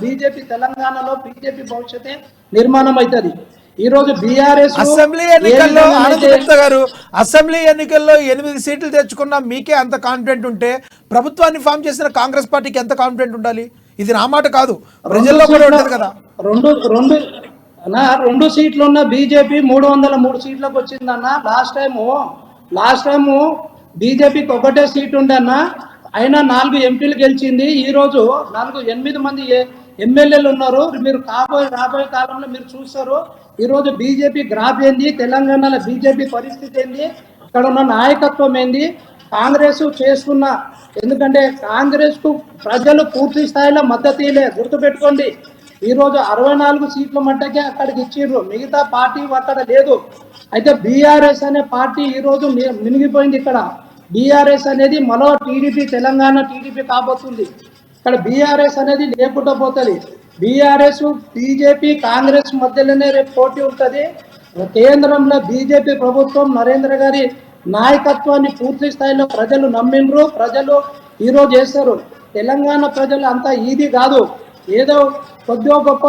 [SPEAKER 4] తెలంగాణలో బీజేపీ భవిష్యత్తే నిర్మాణం అవుతుంది. ఈ రోజు బీఆర్ఎస్
[SPEAKER 1] అసెంబ్లీ ఎన్నికల్లో ఆనంద్ గుప్తా గారు, అసెంబ్లీ ఎన్నికల్లో 8 సీట్లు తెచ్చుకున్నా మీకే అంత కాన్ఫిడెంట్ ఉంటే ప్రభుత్వాన్ని ఫామ్ చేసిన కాంగ్రెస్ పార్టీకి ఎంత కాన్ఫిడెంట్ ఉండాలి? ఇది నా మాట కాదు, ప్రజల్లో కూడా ఉంటుంది కదా.
[SPEAKER 4] 2 సీట్లు ఉన్న బీజేపీ 303 సీట్లకు వచ్చిందన్న. లాస్ట్ టైము బీజేపీకి 1 సీట్ ఉండన్న, అయినా 4 ఎంపీలు గెలిచింది. ఈ రోజు 8 మంది ఎమ్మెల్యేలు ఉన్నారు. మీరు రాబోయే కాలంలో మీరు చూస్తారు. ఈ రోజు బీజేపీ గ్రాఫ్ ఏంది, తెలంగాణలో బీజేపీ పరిస్థితి ఏంది, ఇక్కడ ఉన్న నాయకత్వం ఏంది, కాంగ్రెస్ చేస్తున్న, ఎందుకంటే కాంగ్రెస్ కు ప్రజలు పూర్తి స్థాయిలో మద్దతు ఇలే. గుర్తుపెట్టుకోండి, ఈరోజు 64 సీట్ల మట్టకే అక్కడికి ఇచ్చిర్రు, మిగతా పార్టీ అక్కడ లేదు. అయితే బీఆర్ఎస్ అనే పార్టీ ఈరోజు మినిగిపోయింది. ఇక్కడ బీఆర్ఎస్ అనేది మరో టీడీపీ, తెలంగాణ టీడీపీ కాబోతుంది. ఇక్కడ బీఆర్ఎస్ అనేది లేకుండా పోతుంది. బీఆర్ఎస్ బీజేపీ కాంగ్రెస్ మధ్యలోనే రేపు పోటీ ఉంటుంది. కేంద్రంలో బీజేపీ ప్రభుత్వం నరేంద్ర గారి నాయకత్వాన్ని పూర్తి స్థాయిలో ప్రజలు నమ్మిండ్రు, ప్రజలు ఈరోజు చేస్తారు. తెలంగాణ ప్రజలు అంతా ఈజీ కాదు. ఏదో కొద్దిగా గొప్ప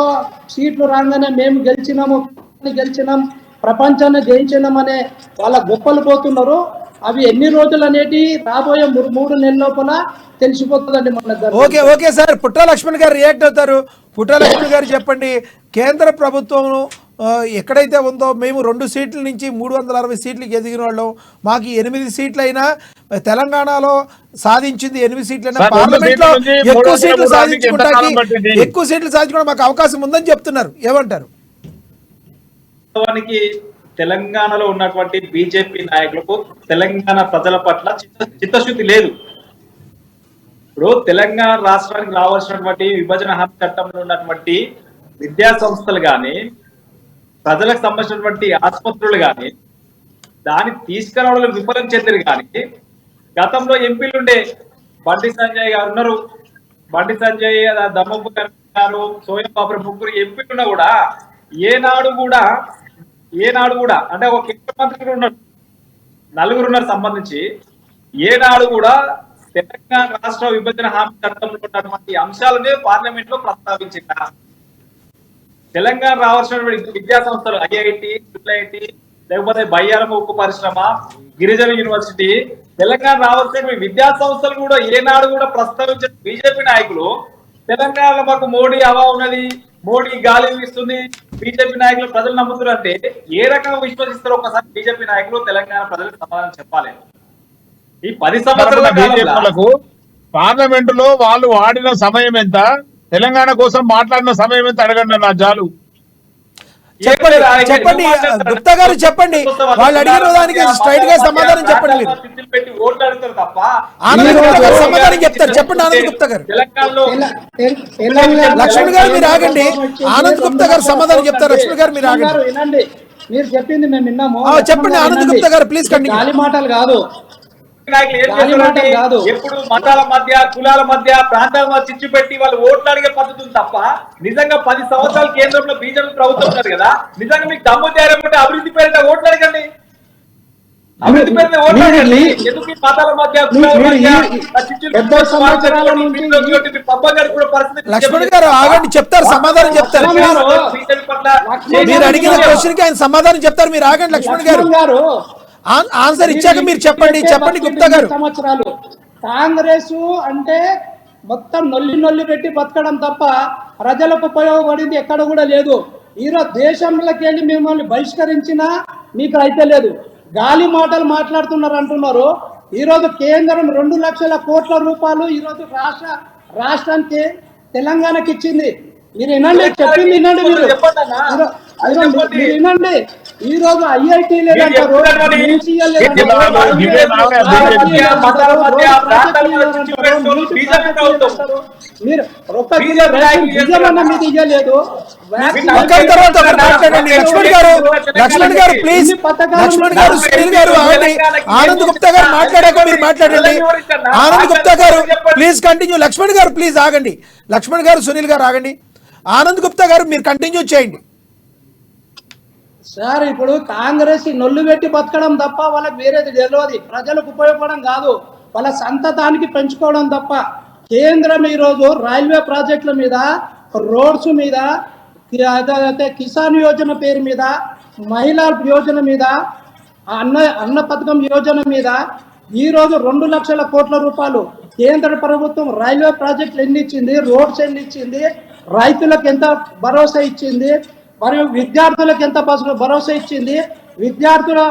[SPEAKER 4] సీట్లు రాగానే మేము గెలిచినాం, ప్రపంచాన్ని జయించినాం అనే వాళ్ళ గొప్పలు పోతున్నారు. అవి ఎన్ని రోజులు అనేటి రాబోయే 3 నెలల లోపల తెలిసిపోతుందండి మనకు.
[SPEAKER 1] ఓకే సార్, పుట్ట లక్ష్మణ్ గారు రియాక్ట్ అవుతారు. పుట్ట లక్ష్మణ్ గారు చెప్పండి, కేంద్ర ప్రభుత్వం ఎక్కడైతే ఉందో మేము 2 సీట్ల నుంచి 360 సీట్లకి ఎదిగిన వాళ్ళం, మాకు 8 సీట్లు అయినా తెలంగాణలో సాధించింది 8 సీట్లైనా పార్లమెంట్ లో ఎక్కువ సీట్లు సాధించుకోవడానికి మాకు అవకాశం ఉందని చెప్తున్నారు. ఏమంటారు?
[SPEAKER 3] వాస్తవానికి తెలంగాణలో ఉన్నటువంటి బీజేపీ నాయకులకు తెలంగాణ ప్రజల పట్ల చిత్తశుద్ధి లేదు. ఇప్పుడు తెలంగాణ రాష్ట్రానికి రావాల్సినటువంటి విభజన హామీ చట్టంలో ఉన్నటువంటి విద్యా సంస్థలు కానీ, ప్రజలకు సంబంధించినటువంటి ఆసుపత్రులు కానీ, దాన్ని తీసుకురావడంలో విఫలం చెందిరు. కానీ గతంలో ఎంపీలు ఉండే బండి సంజయ్ గారు ఉన్నారు, బండి సంజయ్, దమ్మపు గారు, సోయం బాబు, ముగ్గురు ఎంపీలు ఉన్నా కూడా ఏనాడు కూడా అంటే ఒక కేంద్ర మంత్రి ఉన్నారు, 4 ఉన్నారు సంబంధించి, ఏనాడు కూడా తెలంగాణ రాష్ట్ర విభజన హామీ చట్టంలో ఉన్నటువంటి అంశాలనే పార్లమెంట్ లో ప్రస్తావించిందా? తెలంగాణ రావాల్సినటువంటి విద్యా సంస్థలు ఐఐటి, ఐఐటి, లేకపోతే బయ్యారం ఉక్కు పరిశ్రమ, గిరిజన యూనివర్సిటీ, తెలంగాణ రావాల్సిన విద్యా సంస్థలు కూడా ఏనాడు కూడా ప్రస్తావించిన బీజేపీ నాయకులు తెలంగాణలో మాకు మోడీ హవా ఉన్నది, మోడీ గాలి వీస్తుంది, బీజేపీ నాయకులు ప్రజలు నమ్ముతున్నారు అంటే ఏ రకంగా విశ్వసిస్తారో ఒకసారి బీజేపీ నాయకులు తెలంగాణ ప్రజలకు సమాధానం చెప్పాలి. ఈ 10 సంవత్సరాలకు
[SPEAKER 2] పార్లమెంట్ లో వాళ్ళు వాడిన సమయం ఎంత, తెలంగాణ కోసం మాట్లాడిన సమయం ఎంత అడగండి నా జాలు.
[SPEAKER 1] చెప్పండి గుప్తా గారు, చెప్పండి వాళ్ళు అడిగిన దానికి స్ట్రైట్ గా సమాధానం చెప్పండి. మీరు
[SPEAKER 3] పెట్టి ఓట్లు అడుగుతారు తప్ప
[SPEAKER 1] ఆనంద్ గుప్తా గారు సమాధానం చెప్తారు. చెప్పండి ఆనంద్ గుప్తా గారు.
[SPEAKER 3] తెలంగాణలో
[SPEAKER 1] లక్ష్మణ్ గారు మీరు ఆగండి, ఆనంద్ గుప్తా గారు సమాధానం చెప్తారు. లక్ష్మణ్ గారు మీరు ఆగండి.
[SPEAKER 4] వినండి, మీరు చెప్పింది మేము విన్నాము.
[SPEAKER 1] చెప్పండి ఆనంద్ గుప్తా గారు, ప్లీజ్ కంటిన్యూ.
[SPEAKER 4] గాలి మాటలు కాదు,
[SPEAKER 3] నాయకులు ఏం చేస్తారంటే ఎప్పుడు మతాల మధ్య, కులాల మధ్య, ప్రాంతాల మధ్య చిచ్చు పెట్టి వాళ్ళు ఓట్లు అడిగే పద్ధతులు తప్ప నిజంగా 10 సంవత్సరాలు కేంద్రంలో బీజేపీ ప్రభుత్వం ఉన్నారు కదా, నిజంగా మీకు దమ్ము ధైర్యం అభివృద్ధి పేరిట ఓట్లు అడగండి. అభివృద్ధి పేరుతో ఓట్లు అడగండి. ఎందుకు ఈ మతాల మధ్య, కులాల మధ్య పబ్బం గడుపుకునే పరిస్థితి?
[SPEAKER 1] లక్ష్మణ్ గారు ఆగండి, చెప్తారు సమాధానం చెప్తారు.
[SPEAKER 3] బీజేపీ పట్ల
[SPEAKER 1] మీరు అడిగిన క్వశ్చన్ కి ఆయన సమాధానం చెప్తారు. మీరు ఆగండి లక్ష్మణ్ గారు, ఆన్సర్ ఇచ్చాక మీరు చెప్పండి గుప్తా గారు.
[SPEAKER 4] సంవత్సరాలు కాంగ్రెస్ అంటే మొత్తం నొల్లి పెట్టి బతకడం తప్ప ప్రజలకు ఉపయోగపడింది ఎక్కడ కూడా లేదు. ఈరోజు దేశంలోకి వెళ్ళి మిమ్మల్ని బహిష్కరించినా మీకు అయితే లేదు. గాలి మాటలు మాట్లాడుతున్నారు అంటున్నారు. ఈరోజు కేంద్రం 2 లక్షల కోట్ల రూపాయలు ఈరోజు రాష్ట్రానికి తెలంగాణకి ఇచ్చింది. మీరు వినండి, చెప్పింది వినండి, మీరు వినండి. ఈ రోజు ఐఐటీ లేదంటారు, మీరు మీద ఇయ్యలేదు.
[SPEAKER 1] లక్ష్మణ్ గారు ప్లీజ్, లక్ష్మణ్ గారు, సునీల్ గారు ఆగండి. ఆనంద్ గుప్తా గారు మాట్లాడాక మీరు మాట్లాడండి. ఆనంద్ గుప్తా గారు ప్లీజ్ కంటిన్యూ. లక్ష్మణ్ గారు ప్లీజ్ ఆగండి. లక్ష్మణ్ గారు, సునీల్ గారు ఆగండి. ఆనంద్ గుప్తా గారు మీరు కంటిన్యూ చేయండి.
[SPEAKER 4] సార్ ఇప్పుడు కాంగ్రెస్ నొల్లు పెట్టి బతకడం తప్ప వాళ్ళకి వేరేది తెలియదు. ప్రజలకు ఉపయోగపడడం కాదు, వాళ్ళ సంతతానికి పెంచుకోవడం తప్ప. కేంద్రం ఈరోజు రైల్వే ప్రాజెక్టుల మీద, రోడ్స్ మీద, కిసాన్ యోజన పేరు మీద, మహిళా యోజన మీద, అన్న పథకం యోజన మీద ఈరోజు 2 లక్షల కోట్ల రూపాయలు కేంద్ర ప్రభుత్వం రైల్వే ప్రాజెక్టులు ఎన్ని ఇచ్చింది, రోడ్స్ ఎన్ని ఇచ్చింది, రైతులకు ఎంత భరోసా ఇచ్చింది, మరియు విద్యార్థులకు ఎంత భరోసా ఇచ్చింది, విద్యార్థుల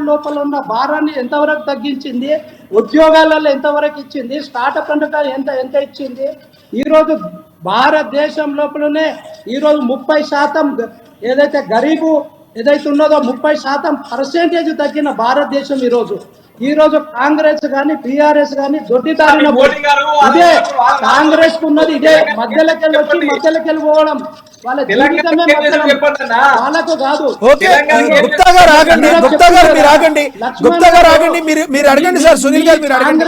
[SPEAKER 4] లోపల ఉన్న భారాన్ని ఎంతవరకు తగ్గించింది, ఉద్యోగాలలో ఎంతవరకు ఇచ్చింది, స్టార్టప్ ఎంత ఇచ్చింది. ఈరోజు భారతదేశం లోపలనే ఈరోజు 30% ఏదైతే గరీబు ఏదైతే ఉన్నదో 30% తగ్గిన భారతదేశం ఈరోజు కాంగ్రెస్ కానీ బీఆర్ఎస్ కానీ దొడ్డిదారిన ఇదే కాంగ్రెస్ ఉన్నది. ఇదే మధ్యలోకి పోవడం వాళ్ళ జీవితమే వాళ్ళకు కాదు.
[SPEAKER 1] గుప్తా గారు ఆగండి, గుప్తా గారు మీరు ఆగండి, గుప్తా గారు ఆగండి. మీరు అడగండి సార్. సునీల్ గారు మీరు అడగండి.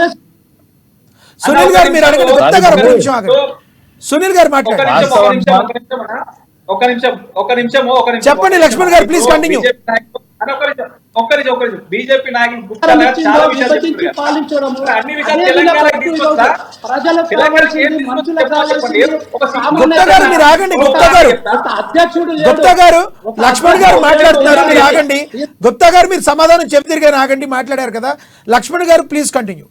[SPEAKER 1] సునీల్ గారు మీరు అడగండి. గుప్తా గారు ఒక నిమిషం ఆగండి. సునీల్ గారు మాట్లాడండి.
[SPEAKER 3] ఒక నిమిషం
[SPEAKER 1] చెప్పండి లక్ష్మణ్ గారు ప్లీజ్ కంటిన్యూ.
[SPEAKER 3] అని ఒక్క నిమిషం బీజేపీ నాయకులు గుప్తా
[SPEAKER 4] ఇచ్చిందో
[SPEAKER 3] చాలా విషయాలు
[SPEAKER 4] విభజించి
[SPEAKER 3] చెప్తున్నారు.
[SPEAKER 4] పాలించడము
[SPEAKER 3] అన్ని విషయాలు
[SPEAKER 4] అదే
[SPEAKER 3] తెలంగాణకి
[SPEAKER 4] విధంగా
[SPEAKER 3] తీసుకొస్తా.
[SPEAKER 4] ప్రజలకు
[SPEAKER 3] తెలంగాణకి ఏం
[SPEAKER 4] కావాల్సింది, మనుషులకు
[SPEAKER 3] తీసుకొస్తా
[SPEAKER 4] కావాల్సింది
[SPEAKER 3] ఒక సామాన్య
[SPEAKER 1] గుప్తా గారు మీరు ఆగండి, గుప్తా గారు.
[SPEAKER 4] ఒక అధ్యక్షుడు లేడు.
[SPEAKER 1] గుప్తా గారు
[SPEAKER 4] ఒక
[SPEAKER 1] లక్ష్మణ్ గారు
[SPEAKER 4] అధ్యక్షుడు
[SPEAKER 1] మాట్లాడుతున్నారు,
[SPEAKER 4] లేడు.
[SPEAKER 1] మీరు ఆగండి. గుప్తా గారు మీరు సమాధానం చెప్తారు ఆగండి, మాట్లాడారు కదా. లక్ష్మణ్ గారు ప్లీజ్ కంటిన్యూ.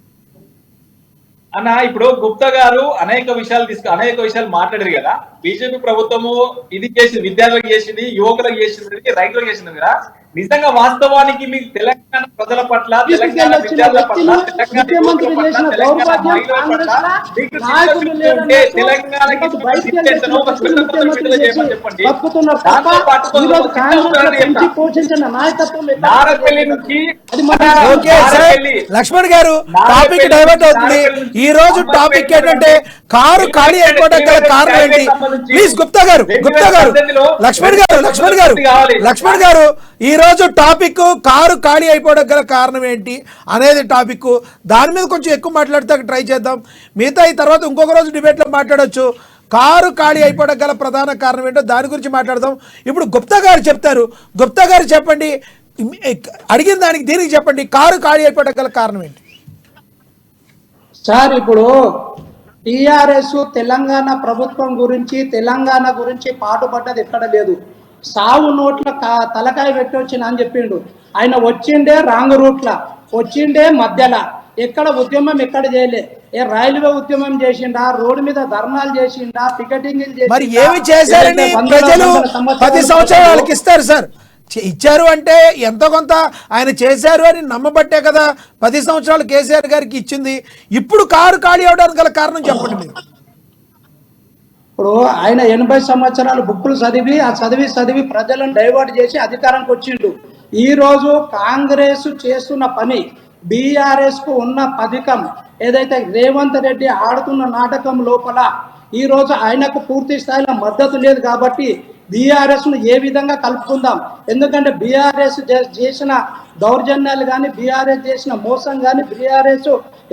[SPEAKER 3] అన్న ఇప్పుడు గుప్తా గారు అనేక విషయాలు మాట్లాడారు కదా. బీజేపీ ప్రభుత్వము ఇది చేసింది, విద్యార్థులకు చేసింది, యువకులకు చేసింది, రైతులకు చేసింది కదా. నిజంగా వాస్తవానికి మీకు తెలంగాణ ప్రజల పట్ల, తెలంగాణ విద్యార్థుల పట్ల, తెలంగాణ యువకుల పట్ల, తెలంగాణ మహిళల పట్ల మీకు చిత్తశుద్ధి ఉంటే తెలంగాణకి ఒక సిద్ధాంతం, ఒక స్వతంత్ర విడుదల చేయమని చెప్పండి. దాంతో పాటు నారపల్లి నుంచి
[SPEAKER 1] ఓకే సార్, లక్ష్మణ్ గారు టాపిక్ డైవర్ట్ అవుతుంది. ఈ రోజు టాపిక్ ఏంటంటే కారు ఖాళీ అయిపోవడం గల కారణం ఏంటి? ప్లీజ్ గుప్తా గారు, లక్ష్మణ్ గారు ఈ రోజు టాపిక్ కారు ఖాళీ అయిపోవడం గల కారణం ఏంటి అనేది టాపిక్. దాని మీద కొంచెం ఎక్కువ మాట్లాడితే ట్రై చేద్దాం. మిగతా ఈ తర్వాత ఇంకొక రోజు డిబేట్ లో మాట్లాడొచ్చు. కారు ఖాళీ అయిపోవడం గల ప్రధాన కారణం ఏంటో దాని గురించి మాట్లాడదాం. ఇప్పుడు గుప్తా గారు చెప్తారు. గుప్తా గారు చెప్పండి, అడిగిన దానికి దీనికి చెప్పండి. కారు ఖాళీ అయిపోవడం గల కారణం ఏంటి?
[SPEAKER 4] సార్ ఇప్పుడు టిఆర్ఎస్ తెలంగాణ ప్రభుత్వం గురించి, తెలంగాణ గురించి పాటుపడ్డది ఎక్కడ లేదు. సావు నోట్ల తలకాయ పెట్టి వచ్చిన అని చెప్పిండు. ఆయన వచ్చిండే రాంగ్ రూట్ల, వచ్చిండే మధ్యలో, ఎక్కడ ఉద్యమం ఎక్కడ చేయలే. రైల్వే ఉద్యమం చేసిండా, రోడ్డు మీద ధర్నాలు చేసిండా, పికెటింగ్
[SPEAKER 1] మరి ఏమి చేశారని ప్రజలు 10 సంవత్సరాలకి ఇస్తారు సార్. ఇచ్చారు అంటే ఎంతో కొంత ఆయన చేశారు అని నమ్మబట్టే కదా 10 సంవత్సరాలు కేసీఆర్ గారికి ఇచ్చింది. ఇప్పుడు కారు ఖాళీ అవడానికి గల కారణం చెప్పండి మీరు.
[SPEAKER 4] ఇప్పుడు ఆయన 80 సంవత్సరాలు బుక్కులు చదివి ఆ చదివి ప్రజలను డైవర్ట్ చేసి అధికారానికి వచ్చిండు. ఈ రోజు కాంగ్రెస్ చేస్తున్న పని, బీఆర్ఎస్ కు ఉన్న పథకం ఏదైతే రేవంత్ రెడ్డి ఆడుతున్న నాటకం లోపల ఈ రోజు ఆయనకు పూర్తి స్థాయిలో మద్దతు లేదు. కాబట్టి బీఆర్ఎస్ ను ఏ విధంగా కలుపుకుందాం? ఎందుకంటే బీఆర్ఎస్ చేసిన దౌర్జన్యాలు కానీ, బీఆర్ఎస్ చేసిన మోసం కానీ, బీఆర్ఎస్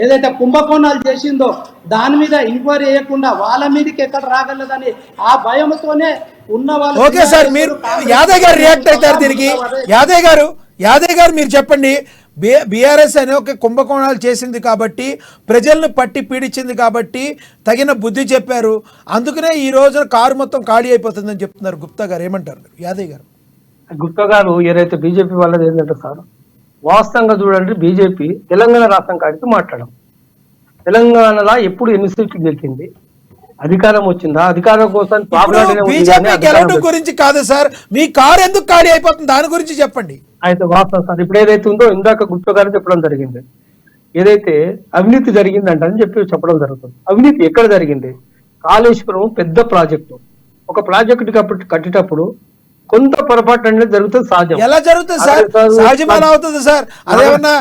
[SPEAKER 4] ఏదైతే కుంభకోణాలు చేసిందో దాని మీద ఎంక్వైరీ చేయకుండా వాళ్ళ మీదకి ఎక్కడ రాగలదని ఆ భయంతోనే ఉన్న వాళ్ళు.
[SPEAKER 1] ఓకే సార్, మీరు యాదవ్ గారు రియాక్ట్ అవుతారు దీనికి. యాదవ్ గారు మీరు చెప్పండి. బీఆర్ఎస్ అనే ఒక కుంభకోణాలు చేసింది కాబట్టి, ప్రజలను పట్టి పీడించింది కాబట్టి తగిన బుద్ధి చెప్పారు. అందుకనే ఈ రోజున కారు మొత్తం ఖాళీ అయిపోతుందని చెప్తున్నారు. గుప్తా గారు ఏమంటారు? యాదవ్ గారు.
[SPEAKER 5] గుప్తా గారు ఏదైతే బీజేపీ వాళ్ళది ఏంటంటే సార్, వాస్తవంగా చూడండి, బీజేపీ తెలంగాణ రాష్ట్రం కాడికి మాట్లాడడం. తెలంగాణలో ఎప్పుడు ఎన్ని సీట్లు గెలిచింది, అధికారం వచ్చిందా, అధికారం కోసం
[SPEAKER 1] గెలవడం గురించి కాదు సార్, మీ కారు ఎందుకు ఖాళీ అయిపోతుంది దాని గురించి చెప్పండి.
[SPEAKER 5] అయితే వాస్తవం సార్, ఇప్పుడు ఏదైతే ఉందో ఇందాక గుప్తా గారు చెప్పడం జరిగింది, ఏదైతే అవినీతి జరిగిందంటని చెప్పడం జరుగుతుంది. అవినీతి ఎక్కడ జరిగింది? కాళేశ్వరం పెద్ద ప్రాజెక్టు, ఒక ప్రాజెక్టు కట్టేటప్పుడు కొంత పొరపాటు అనేది జరుగుతుంది, సహజం.
[SPEAKER 1] ఎలా జరుగుతుంది సార్? సహజమైన అవుతుంది సార్. అదేమన్నా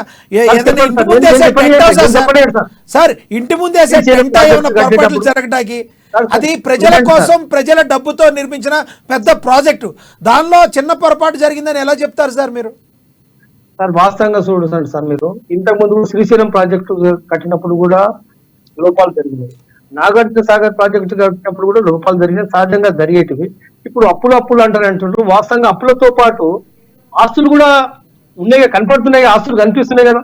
[SPEAKER 1] సార్ ఇంటి ముందే పొరపాట్లు జరగటానికి, అది ప్రజల కోసం ప్రజల డబ్బుతో నిర్మించిన పెద్ద ప్రాజెక్టు, దానిలో చిన్న పొరపాటు జరిగిందని ఎలా చెప్తారు సార్ మీరు?
[SPEAKER 5] సార్ వాస్తవంగా చూడండి సార్, మీరు ఇంతకుముందు శ్రీశైలం ప్రాజెక్టు కట్టినప్పుడు కూడా లోపాలు జరిగినాయి, నాగార్జున సాగర్ ప్రాజెక్టు కట్టినప్పుడు కూడా లోపాలు జరిగినాయి, సహజంగా జరిగేటివి. ఇప్పుడు అప్పులు అంటారు. వాస్తవంగా అప్పులతో పాటు ఆస్తులు కూడా ఉన్నాయి, కనపడుతున్నాయి, ఆస్తులు కనిపిస్తున్నాయి కదా.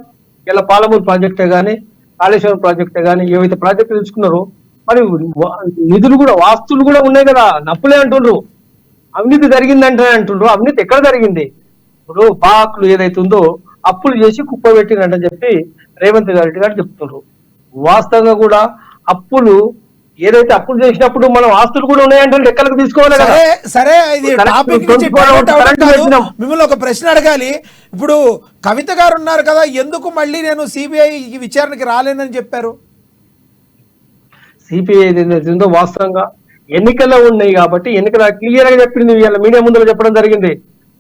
[SPEAKER 5] ఇలా పాలమూరు ప్రాజెక్టే కానీ, కాళేశ్వరం ప్రాజెక్టే కానీ, ఏవైతే ప్రాజెక్టులు తీసుకున్నారో మరి నిధులు కూడా, ఆస్తులు కూడా ఉన్నాయి కదా. నప్పులే అంటుండ్రు, అవినీతి జరిగిందంటే అంటుండ్రు. అవినీతి ఎక్కడ జరిగింది? ఇప్పుడు బాకులు ఏదైతే ఉందో అప్పులు చేసి కుప్ప పెట్టిందంటని చెప్పి రేవంత్ రెడ్డి గారు చెప్తున్నారు. వాస్తవంగా కూడా అప్పులు ఏదైతే అప్పులు చేసినప్పుడు మనం ఆస్తులు కూడా ఉన్నాయంటే లెక్కలకు తీసుకోవాలి కదా.
[SPEAKER 1] సరే, ఇది మిమ్మల్ని ఒక ప్రశ్న అడగాలి. ఇప్పుడు కవిత గారు ఉన్నారు కదా, ఎందుకు మళ్ళీ నేను సిబిఐ విచారణకి రాలేనని చెప్పారు?
[SPEAKER 5] సిపిఐ ఏదైతే వాస్తవంగా ఎన్నికల్లో ఉన్నాయి కాబట్టి ఎన్నికల క్లియర్ గా చెప్పింది, మీడియా ముందు చెప్పడం జరిగింది.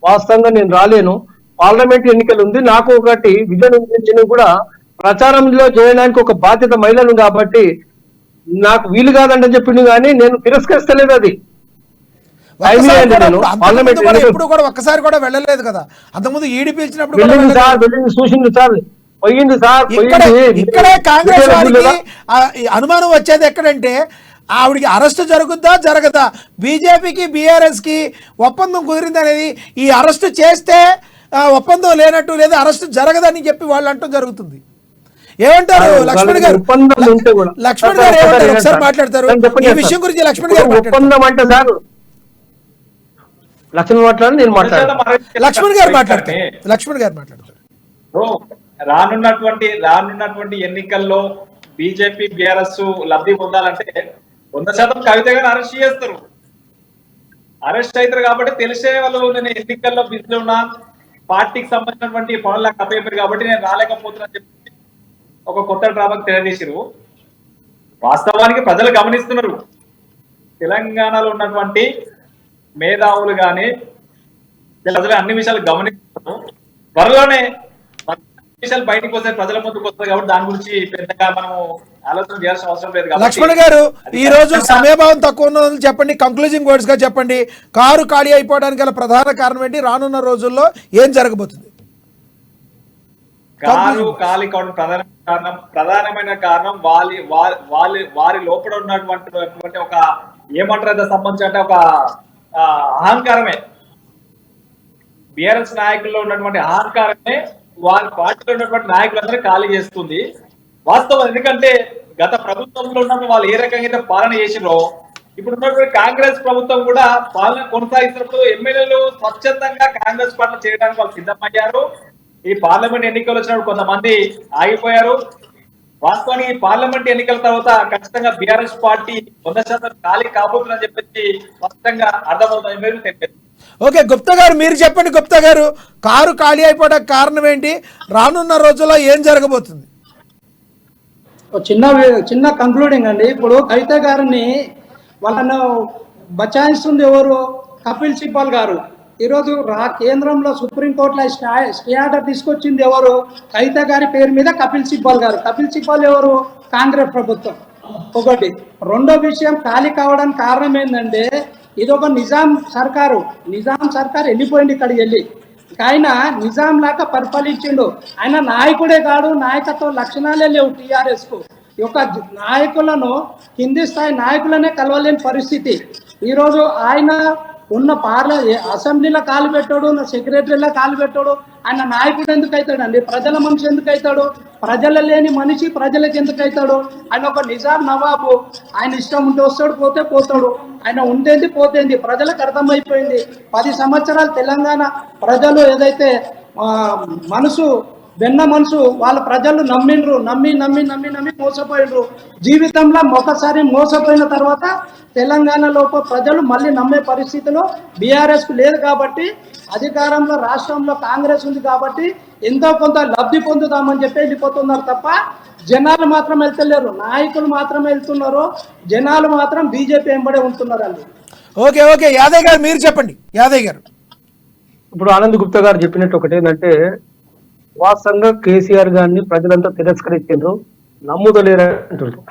[SPEAKER 5] వాస్తవంగా నేను రాలేను, పార్లమెంట్ ఎన్నికలు ఉంది, నాకు ఒకటి విజన్ కూడా ప్రచారంలో చేయడానికి ఒక బాధ్యత మహిళలు కాబట్టి నాకు వీలు కాదంటని చెప్పింది, కానీ నేను తిరస్కరిస్తలేదు. అది
[SPEAKER 1] ఒక్కసారి కూడా వెళ్ళలేదు కదా, అంతకుముందు ఈడీ పిలిచినప్పుడు
[SPEAKER 5] చూసింది సార్, పోయింది సార్.
[SPEAKER 1] ఇక్కడే కాంగ్రెస్ వారికి అనుమానం వచ్చేది ఎక్కడంటే, ఆవిడికి అరెస్ట్ జరుగుద్దా జరగదా, బీజేపీకి బీఆర్ఎస్ కి ఒప్పందం కుదిరింది అనేది, ఈ అరెస్ట్ చేస్తే ఒప్పందం లేనట్టు లేదా అరెస్ట్ జరగదని చెప్పి వాళ్ళు అంటూ జరుగుతుంది. ఏమంటారు లక్ష్మణ్ గారు?
[SPEAKER 5] ఒప్పందం ఉంటే కూడా
[SPEAKER 1] లక్ష్మణ్ గారు ఏమంటారు? ఒకసారి మాట్లాడతారు ఈ విషయం గురించి. లక్ష్మణ్ గారు
[SPEAKER 5] ఒప్పందం అంటే సార్ లక్ష్మణ్ మాట్లాడి నేను మాట్లాడతాను.
[SPEAKER 1] లక్ష్మణ్ గారు మాట్లాడతారు. లక్ష్మణ్ గారు మాట్లాడతారు.
[SPEAKER 3] రానున్నటువంటి ఎన్నికల్లో బీజేపీ బీఆర్ఎస్ లబ్ధి పొందాలంటే 100% కవిత గారు అరెస్ట్ చేస్తారు. అరెస్ట్ అవుతారు కాబట్టి తెలిసే వాళ్ళు నేను ఎన్నికల్లో బిజీలో ఉన్నా, పార్టీకి సంబంధించినటువంటి పనులకు అప్పయ్యారు కాబట్టి నేను రాలేకపోతున్నా చెప్పి ఒక కొత్త డ్రామాకి తెలియజేసారు. వాస్తవానికి ప్రజలు గమనిస్తున్నారు. తెలంగాణలో ఉన్నటువంటి మేధావులు కానీ ప్రజలు అన్ని విషయాలు గమనిస్తున్నారు. త్వరలోనే విషయాలు బయటకు వస్తే ప్రజల ముందుకు వస్తాయి కాబట్టి దాని గురించి పెద్దగా మనం ఆలోచన చేయాల్సిన అవసరం లేదు.
[SPEAKER 1] లక్ష్మణ్ గారు ఈ రోజు సమయభావం తక్కువ ఉన్నదని చెప్పండి, కంక్లూజింగ్ వర్డ్స్ గా చెప్పండి. కారు ఖాళీ అయిపోవడానికి గల ప్రధాన కారణం ఏంటి? రానున్న రోజుల్లో ఏం జరగబోతుంది?
[SPEAKER 3] కారు ఖాళీ కావడం ప్రధానమైన కారణం వారి లోపల ఉన్నటువంటి ఒక ఏమంటారు సంబంధించి అంటే ఒక అహంకారమే. బిఆర్ఎస్ నాయకుల్లో ఉన్నటువంటి అహంకారమే వారి పార్టీలో ఉన్నటువంటి నాయకులందరూ ఖాళీ చేస్తుంది. వాస్తవం ఎందుకంటే గత ప్రభుత్వంలో ఉన్నప్పుడు వాళ్ళు ఏ రకంగా అయితే పాలన చేసిరో ఇప్పుడు ఉన్నటువంటి కాంగ్రెస్ ప్రభుత్వం కూడా పాలన కొనసాగిస్తున్నప్పుడు ఎమ్మెల్యేలు స్వచ్ఛందంగా కాంగ్రెస్ పాలన చేయడానికి వాళ్ళు సిద్ధమయ్యారు. ఈ పార్లమెంట్ ఎన్నికలు వచ్చినప్పుడు కొంతమంది ఆగిపోయారు. వాస్తవానికి పార్లమెంట్ ఎన్నికల తర్వాత ఖచ్చితంగా బీఆర్ఎస్ పార్టీ 100% ఖాళీ కాబోతుందని చెప్పేసి స్పష్టంగా అర్థమవుతుంది.
[SPEAKER 1] ఓకే గుప్తా గారు మీరు చెప్పండి. గుప్తా గారు కారు ఖాళీ అయిపోవడానికి కారణం ఏంటి? రానున్న రోజుల్లో ఏం జరగబోతుంది?
[SPEAKER 4] చిన్న కంక్లూడింగ్ అండి. ఇప్పుడు కవిత గారిని వాళ్ళను బచాయిస్తుంది ఎవరు? కపిల్ సిబ్బల్ గారు. ఈరోజు కేంద్రంలో సుప్రీంకోర్టులో స్టే ఆర్డర్ తీసుకొచ్చింది ఎవరు? కవిత గారి పేరు మీద కపిల్ సిబ్బల్ గారు. కపిల్ సిబ్బల్ ఎవరు? కాంగ్రెస్ ప్రభుత్వం. ఒకటి. రెండో విషయం, ఖాళీ కావడానికి కారణం ఏంటంటే ఇది ఒక నిజాం సర్కారు వెళ్ళిపోయింది ఇక్కడికి వెళ్ళి. ఆయన నిజాం లాగా పరిపాలించిండు. ఆయన నాయకుడే కాదు, నాయకత్వ లక్షణాలే లేవు టీఆర్ఎస్ కు. ఈ యొక్క నాయకులను కింది స్థాయి నాయకులనే కలవలేని పరిస్థితి. ఈరోజు ఆయన ఉన్న అసెంబ్లీలో కాలు పెట్టాడు, సెక్రటరీలో కాలు పెట్టాడు. ఆయన నాయకుడు ఎందుకు అవుతాడు అండి? ప్రజల మనిషి ఎందుకు అవుతాడు? ప్రజల లేని మనిషి ప్రజలకు ఎందుకు అవుతాడు? ఆయన ఒక నిజాం నవాబు. ఆయన ఇష్టం ఉంటే వస్తాడు, పోతే పోతాడు. ఆయన ఉండేది పోతేంది ప్రజలకు అర్థమైపోయింది. 10 సంవత్సరాలు తెలంగాణ ప్రజలు ఏదైతే వెన్న మనసు వాళ్ళ ప్రజలు నమ్మి మోసపోయినరు. జీవితంలో ఒకసారి మోసపోయిన తర్వాత తెలంగాణలో ప్రజలు మళ్ళీ నమ్మే పరిస్థితిలో బీఆర్ఎస్ కు లేదు కాబట్టి, అధికారంలో రాష్ట్రంలో కాంగ్రెస్ ఉంది కాబట్టి ఎంతో కొంత లబ్ధి పొందుదామని చెప్పి వెళ్ళిపోతున్నారు తప్ప జనాలు మాత్రం వెళ్తలేరు. నాయకులు మాత్రం వెళ్తున్నారు, జనాలు మాత్రం బీజేపీ వెంబడే ఉంటున్నారండి.
[SPEAKER 1] ఓకే ఓకే యాదయ్య గారు మీరు చెప్పండి. యాదయ్య గారు
[SPEAKER 5] ఇప్పుడు ఆనంద్ గుప్తా గారు చెప్పినట్టు ఒకటి ఏంటంటే, వాస్తవంగా కేసీఆర్ గారిని ప్రజలంతా తిరస్కరించారు, నమ్ముదలేరు అంటున్నారు.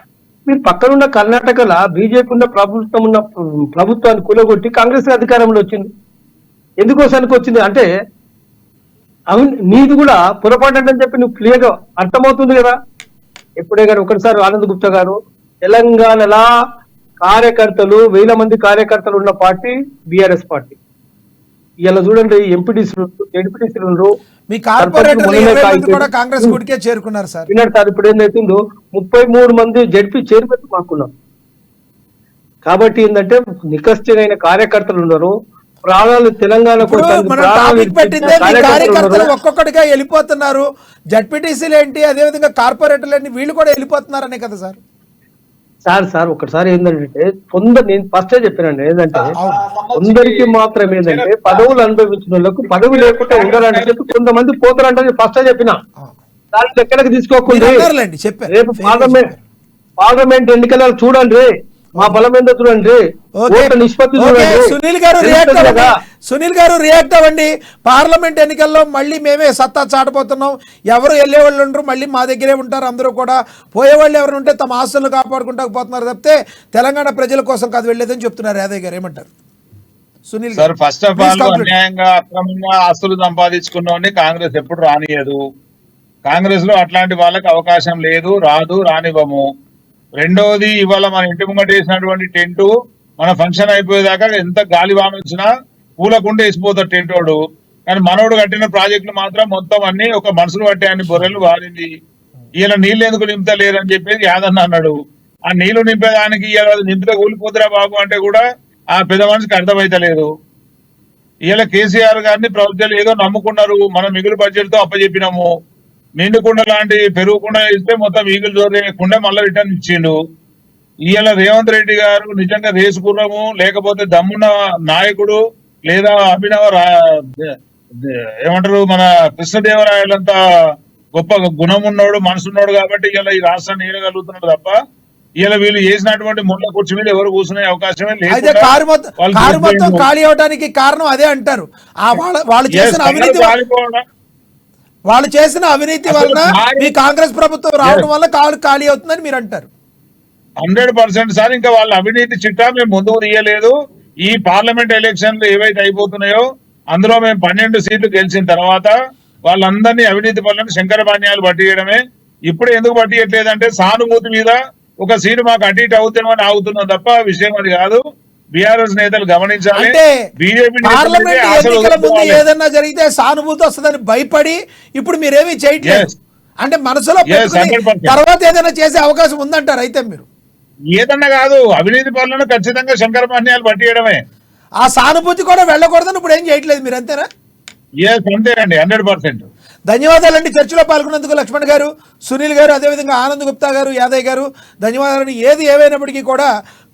[SPEAKER 5] మీరు పక్కనున్న కర్ణాటకలో బీజేపీ ఉన్న ప్రభుత్వాన్ని కూలగొట్టి కాంగ్రెస్ అధికారంలో వచ్చింది. ఎందుకోసానికి వచ్చింది అంటే నీది కూడా పొరపాటు అని చెప్పి నువ్వు క్లియర్ గా అర్థమవుతుంది కదా. ఎప్పుడే కానీ ఒకటిసారి ఆనంద్ గుప్తా గారు, తెలంగాణలో కార్యకర్తలు 1000 మంది కార్యకర్తలు ఉన్న పార్టీ బీఆర్ఎస్ పార్టీ. ఇలా చూడండి, ఎంపీటీసీలు
[SPEAKER 1] మీ కార్పొరేటర్లు కూడా కాంగ్రెస్ గుడికే చేరుకున్నారు సార్.
[SPEAKER 5] విన్నారు సార్, ఇప్పుడు ఏంటైతుందో 33 మంది జడ్పీ చైర్మన్ మాకున్నారు. కాబట్టి ఏంటంటే నికష్టమైన కార్యకర్తలు ఉన్నారు. ప్రాణాలు తెలంగాణ
[SPEAKER 1] కార్యకర్తలు ఒక్కొక్కటిగా వెళ్ళిపోతున్నారు. జడ్పీటీసీలు ఏంటి, అదేవిధంగా కార్పొరేటర్లు ఏంటి, వీళ్ళు కూడా వెళ్ళిపోతున్నారనే కదా సార్.
[SPEAKER 5] సార్ ఒకసారి ఏంటంటే నేను ఫస్ట్ చెప్పానండి, ఏంటంటే కొందరికి మాత్రం ఏంటంటే పదవులు అనుభవించిన వాళ్ళకు పదవి లేకుండా ఉండాలని చెప్పి కొంతమంది పోతారంటే ఫస్ట్ చెప్పిన దాన్ని ఎక్కడికి తీసుకోకుండా రేపు పార్లమెంట్ ఎన్నికల చూడండి, మా బలం ఏందో చూడండి, నిష్పత్తి చూడండి.
[SPEAKER 1] సునీల్ గారు రియాక్ట్ అవ్వండి. పార్లమెంట్ ఎన్నికల్లో మళ్ళీ మేమే సత్తా చాటపోతున్నాం. ఎవరు వెళ్ళేవాళ్ళు ఉండరు, మళ్ళీ మా దగ్గరే ఉంటారు. అందరూ కూడా పోయేవాళ్ళు ఎవరు ఉంటే తమ ఆస్తులను కాపాడుకుంటా పోతున్నారు తప్పితే తెలంగాణ ప్రజల కోసం కాదు వెళ్ళేదని చెప్తున్నారు. యాదయ్య గారు ఏమంటారు? Sunil
[SPEAKER 2] sir, first of all అన్యాయంగా అక్రమంగా ఆస్తులు సంపాదించుకున్న కాంగ్రెస్ ఎప్పుడు రానియదు. కాంగ్రెస్ లో అట్లాంటి వాళ్ళకి అవకాశం లేదు, రానివ్వము. రెండోది, ఇవాళ మన ఇంటి ముంగట వేసినటువంటి టెంట్ మన ఫంక్షన్ అయిపోయేదాకా ఎంత గాలి వాన వచ్చినా పూలకుండా వేసిపోతాడు టెంట్ వాడు. కానీ మనోడు కట్టిన ప్రాజెక్టులు మాత్రం మొత్తం అన్ని ఒక మనుషులు పట్టే అన్ని బొర్రెలు వారింది. ఈయన నీళ్ళు ఎందుకు నింపుతలేరని చెప్పేసి యాదన్న అన్నాడు. ఆ నీళ్లు నింపేదానికి ఇలా నింపితే కూలిపోతురా బాబు అంటే కూడా ఆ పెద్ద మనిషికి అర్థమైతలేదు. ఇలా కేసీఆర్ గారిని ప్రజలు ఏదో నమ్ముకున్నారు, మనం మిగులు బడ్జెట్ తో అప్పచెప్పినాము, నిండుకుండ లాంటి పెరుగుకుండా ఇస్తే మొత్తం ఈగులు జోరేయకుండా మళ్ళీ రిటర్న్ ఇచ్చిండు. ఇవాళ రేవంత్ రెడ్డి గారు నిజంగా రేసుకుర్రము లేకపోతే దమ్మున్న నాయకుడు లేదా ఏమంటారు మన కృష్ణదేవరాయలంతా గొప్ప గుణం ఉన్నోడు మనసున్నోడు కాబట్టి ఇలా ఈ రాష్ట్రాన్ని ఏలగలుగుతున్నాడు తప్ప ఇలా వీళ్ళు చేసినటువంటి ముళ్ళ కుర్చీ మీద ఎవరు కూర్చునే అవకాశమే
[SPEAKER 1] అయితే
[SPEAKER 2] లేదు.
[SPEAKER 1] కారు మొత్తం ఖాళీ అవడానికి కారణం అదే అంటారు. ఆ వాళ్ళు చేసిన అవినీతి వాళ్ళు చేసిన అవినీతి వలన మీ కాంగ్రెస్ ప్రభుత్వం రావడం వల్ల కారు ఖాళీ అవుతుందని మీరు అంటారు.
[SPEAKER 2] 100% సార్. ఇంకా వాళ్ళ అవినీతి చిట్టా మేము ముందుకు తీయలేదు. ఈ పార్లమెంట్ ఎలక్షన్లు ఏవైతే అయిపోతున్నాయో అందులో మేము 12 సీట్లు గెలిచిన తర్వాత వాళ్ళందరినీ అవినీతి పనులను శంకరపాణ్యాలు పట్టియడమే. ఇప్పుడు ఎందుకు పట్టియట్లేదంటే సానుభూతి మీద ఒక సీటు మాకు అటు ఇటు అవుతున్నామని ఆగుతున్నాం తప్ప విషయం అది కాదు. బీఆర్ఎస్ నేతలు గమనించాలి.
[SPEAKER 1] అంటే
[SPEAKER 2] బీజేపీ
[SPEAKER 1] పార్లమెంట్ ఎన్నికల ముందు ఏదన్నా జరిగితే సానుభూతి వస్తుందని భయపడి ఇప్పుడు మీరేమీ చేయట్లేదు. అంటే మనసులో పెట్టుకుని
[SPEAKER 2] 100%.
[SPEAKER 1] తర్వాత ఏదైనా చేసే అవకాశం ఉందంటారు. అయితే మీరు
[SPEAKER 2] ఏదన్నా కాదు, అవినీతి పనులను ఖచ్చితంగా శంకరపాణ్యాలు పట్టియడమే.
[SPEAKER 1] ఆ సానుభూతి కూడా వెళ్ళకూడదని ఇప్పుడు ఏం చేయట్లేదు మీరు, అంతేనా?
[SPEAKER 2] అంతేనండి, 100%.
[SPEAKER 1] ధన్యవాదాలండి. చర్చలో పాల్గొన్నందుకు లక్ష్మణ్ గారు, సునీల్ గారు, అదేవిధంగా ఆనంద్ గుప్తా గారు, యాదయ్య గారు ధన్యవాదాలు. ఏది ఏమైనప్పటికీ కూడా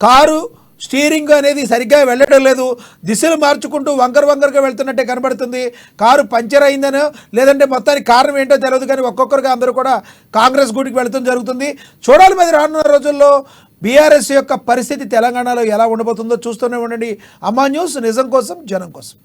[SPEAKER 1] కారు స్టీరింగ్ అనేది సరిగ్గా వెళ్ళడం లేదు, దిశలు మార్చుకుంటూ వంకరగా వెళ్తున్నట్టే కనబడుతుంది. కారు పంచర్ అయిందనో లేదంటే మొత్తానికి కారణం ఏంటో తెలియదు, కానీ ఒక్కొక్కరుగా అందరూ కూడా కాంగ్రెస్ గూటికి వెళుతూ జరుగుతుంది. చూడాలి మరి రానున్న రోజుల్లో బీఆర్ఎస్ యొక్క పరిస్థితి తెలంగాణలో ఎలా ఉండబోతుందో. చూస్తూనే ఉండండి అమ్మా న్యూస్, నిజం కోసం జనం కోసం.